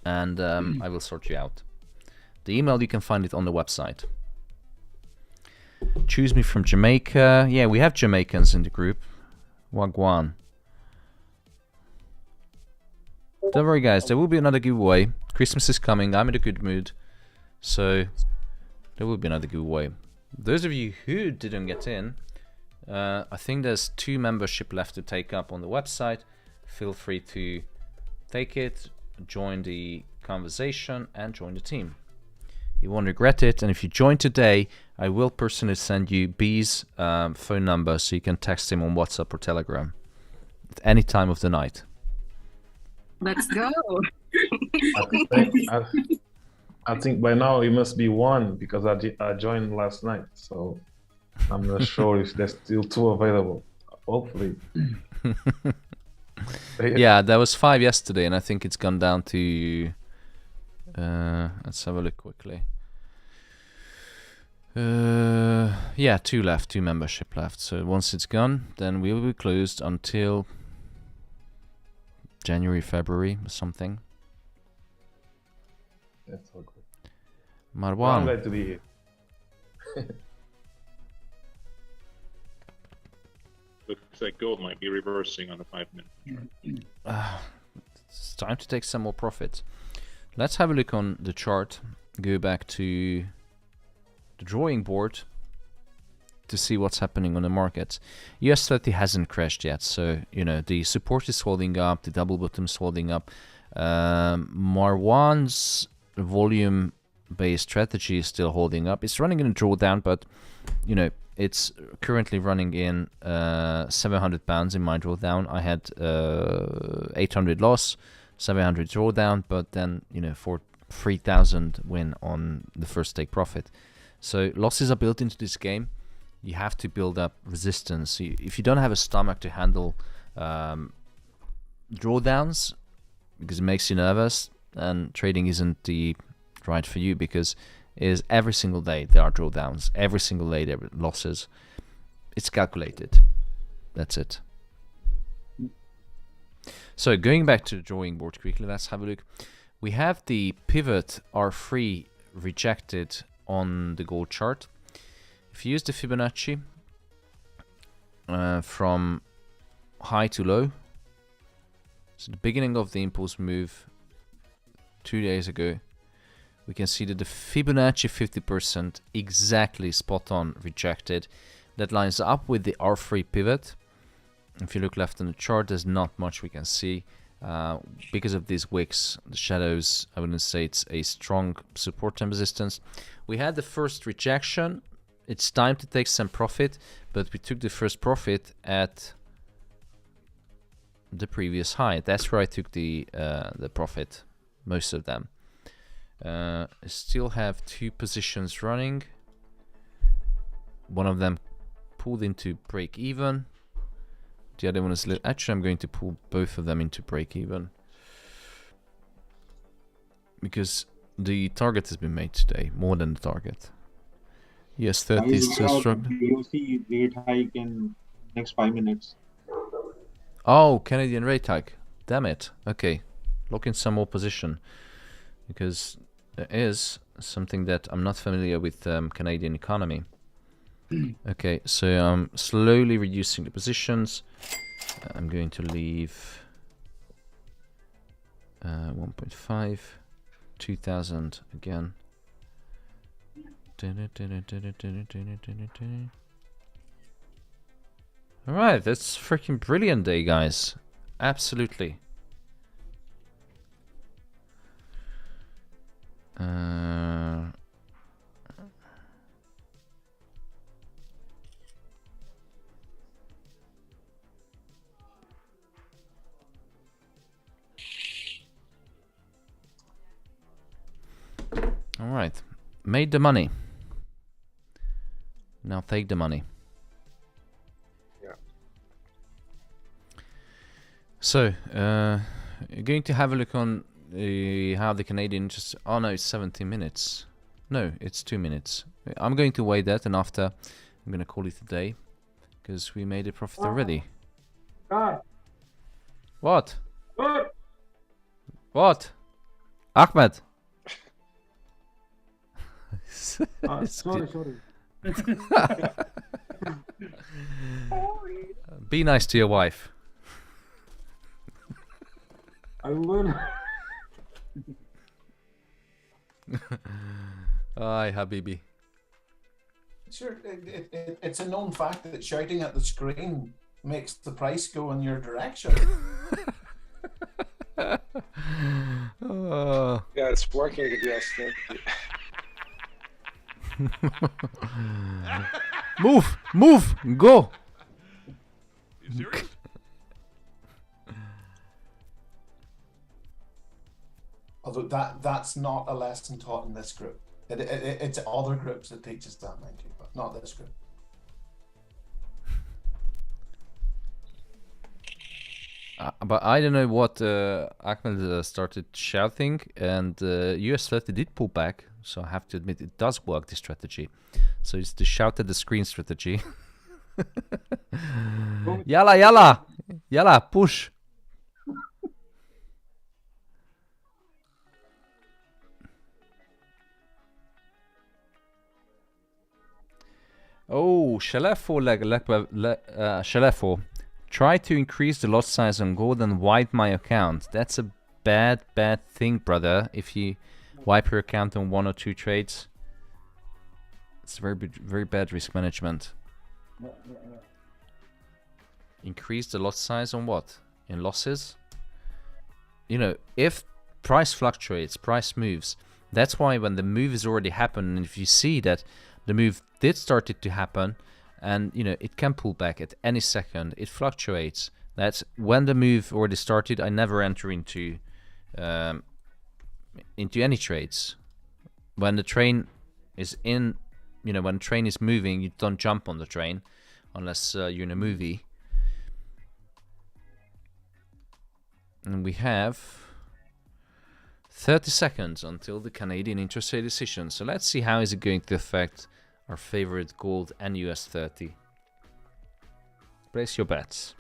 and I will sort you out. The email, you can find it on the website. Choose me from Jamaica. Yeah, we have Jamaicans in the group. Wagwan. Don't worry, guys. There will be another giveaway. Christmas is coming. I'm in a good mood. So there will be another giveaway. Those of you who didn't get in, I think there's 2 membership left to take up on the website. Feel free to take it, join the conversation, and join the team. You won't regret it. And if you join today, I will personally send you B's phone number so you can text him on WhatsApp or Telegram at any time of the night. Let's go. I think by now it must be 1 because I joined last night, so I'm not sure if there's still 2 available. Hopefully. Yeah, there was 5 yesterday, and I think it's gone down to. Let's have a look quickly. Yeah, 2 left, 2 membership left. So once it's gone, then we will be closed until January, February, or something. That's all good. Marwan. I'm glad to be here. Looks like gold might be reversing on the 5-minute chart. It's time to take some more profits. Let's have a look on the chart. Go back to the drawing board to see what's happening on the markets. US 30 hasn't crashed yet, so the support is holding up, the double bottom is holding up. Marwan's volume-based strategy is still holding up. It's running in a drawdown, but it's currently running in £700 in my drawdown. I had 800 loss, 700 drawdown, but then for 3,000 win on the first take profit. So losses are built into this game. You have to build up resistance. If you don't have a stomach to handle drawdowns, because it makes you nervous, and trading isn't the right for you, because it is every single day there are drawdowns, every single day there are losses. It's calculated. That's it. So going back to the drawing board quickly, let's have a look. We have the pivot R3 rejected on the gold chart. If you use the Fibonacci from high to low, so the beginning of the impulse move 2 days ago, we can see that the Fibonacci 50% exactly spot on rejected. That lines up with the R3 pivot. If you look left on the chart, there's not much we can see. Because of these wicks, the shadows, I wouldn't say it's a strong support and resistance. We had the first rejection. It's time to take some profit, but we took the first profit at the previous high. That's where I took the profit, most of them. I still have 2 positions running. One of them pulled into break even. The other one is actually I'm going to pull both of them into break even, because the target has been made today, more than the target. Yes, 30 is still struggling. You see rate hike in next 5 minutes. Oh, Canadian rate hike. Damn it. Okay, lock in some more position, because there is something that I'm not familiar with Canadian economy. Okay, so I'm slowly reducing the positions. I'm going to leave 1.5, 2,000 again. Alright, that's freaking brilliant day, guys. Absolutely. All right, made the money. Now take the money. Yeah. So, you're going to have a look on how the Canadian just. Oh no, it's 17 minutes. No, it's 2 minutes. I'm going to wait that, and after I'm going to call it a day because we made a profit already. What? What? Ahmed. Sorry. Be nice to your wife. I will. Hi, Habibi. Sure, it's a known fact that shouting at the screen makes the price go in your direction. Oh. Yeah, it's working with the Move, go. You serious? Although that's not a lesson taught in this group. It's other groups that teaches that, mind you, but not this group. But I don't know what Ahmed started shouting, and US 30 did pull back, so I have to admit it does work, this strategy. So it's the shout at the screen strategy. Yalla, push. Oh, Shalefo, Shalefo. Try to increase the lot size on gold and wipe my account. That's a bad thing, brother. If you wipe your account on 1 or 2 trades, it's very bad risk management. Increase the lot size on what? In losses? You know, if price fluctuates, price moves. That's why when the move has already happened, and if you see that the move did start it to happen, and you know it can pull back at any second, it fluctuates. That's when the move already started. I never enter into any trades. When the train is in, you know, when the train is moving, you don't jump on the train unless you're in a movie. And we have 30 seconds until the Canadian interest rate decision. So let's see how is it going to affect our favorite gold and US 30. Place your bets.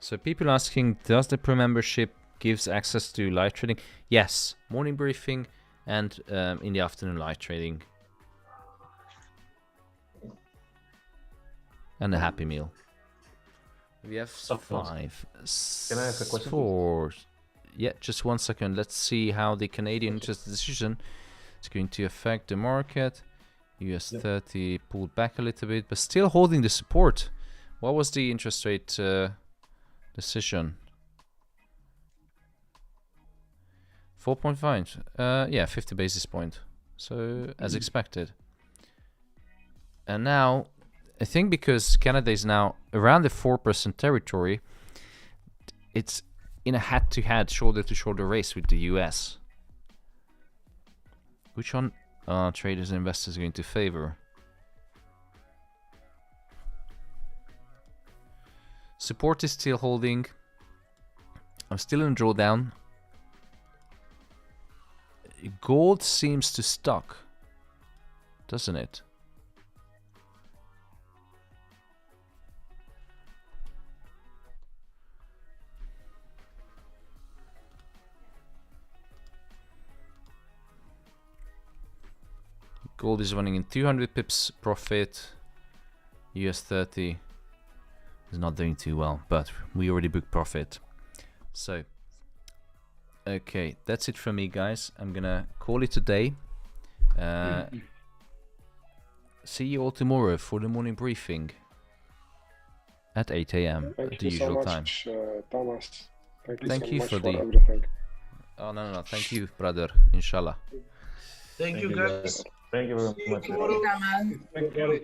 So people asking, does the Pro membership gives access to live trading? Yes, morning briefing and in the afternoon live trading. And a Happy Meal. We have 5, Can I ask a question, 4. Yeah, just 1 second. Let's see how the Canadian interest decision is going to affect the market. US 30 pulled back a little bit, but still holding the support. What was the interest rate decision? 4.5. Yeah, 50 basis point. So as expected. And now, I think because Canada is now around the 4% territory, it's in a head-to-head, shoulder-to-shoulder race with the US. Which one traders and investors are going to favor? Support is still holding. I'm still in drawdown. Gold seems to stuck, doesn't it? Gold is running in 200 pips profit. US 30 is not doing too well, but we already booked profit. So, okay, that's it from me, guys. I'm gonna call it a day. See you all tomorrow for the morning briefing at 8 AM at the usual time. Thomas. Thank you so much for the everything. Oh, no. Thank you, brother. Inshallah. Thank you, guys. Thank you very much.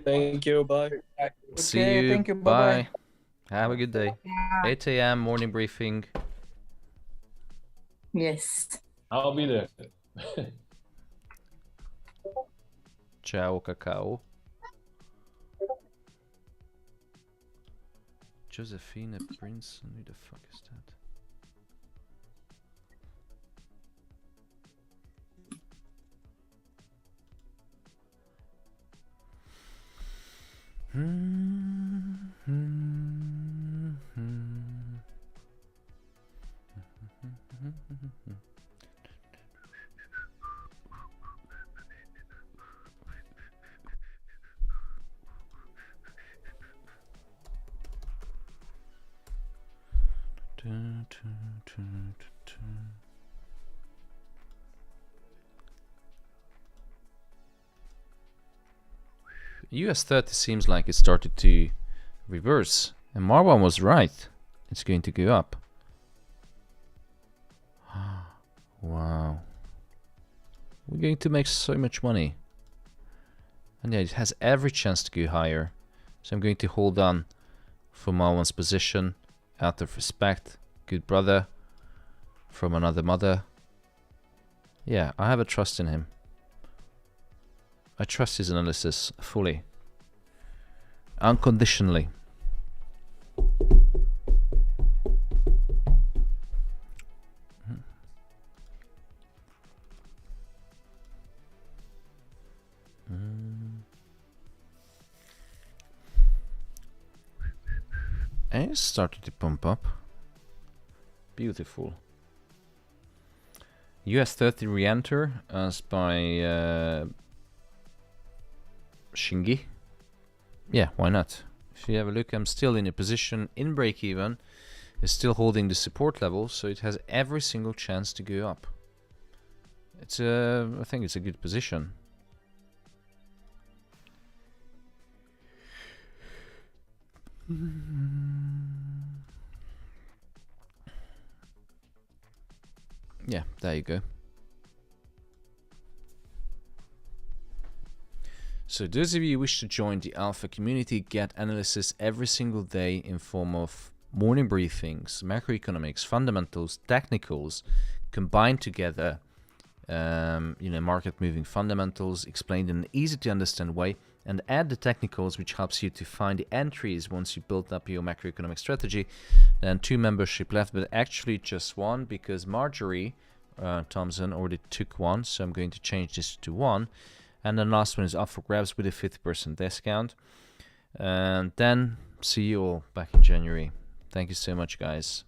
Thank you. Bye. See Okay, you. thank you. Bye. Bye-bye. Have a good day. 8 a.m. morning briefing. Yes. I'll be there. Ciao, cacao. Josephine Princeton, who the fuck is that? US 30 seems like it started to reverse, and Marwan was right. It's going to go up. Wow. We're going to make so much money. And yeah, it has every chance to go higher. So I'm going to hold on for Marwan's position out of respect. Good brother from another mother. Yeah, I have a trust in him. I trust his analysis fully. Unconditionally. And it started to pump up. Beautiful. US 30 re-enter as by Shingi. Yeah, why not? If you have a look, I'm still in a position in break-even. It's still holding the support level, so it has every single chance to go up. It's I think it's a good position. Yeah, there you go. So those of you who wish to join the Alpha community, get analysis every single day in form of morning briefings, macroeconomics, fundamentals, technicals, combined together, market moving fundamentals explained in an easy to understand way, and add the technicals, which helps you to find the entries once you build up your macroeconomic strategy. Then 2 membership left, but actually just 1 because Marjorie Thompson already took 1, so I'm going to change this to 1. And the last one is up for grabs with a 50% discount. And then see you all back in January. Thank you so much, guys.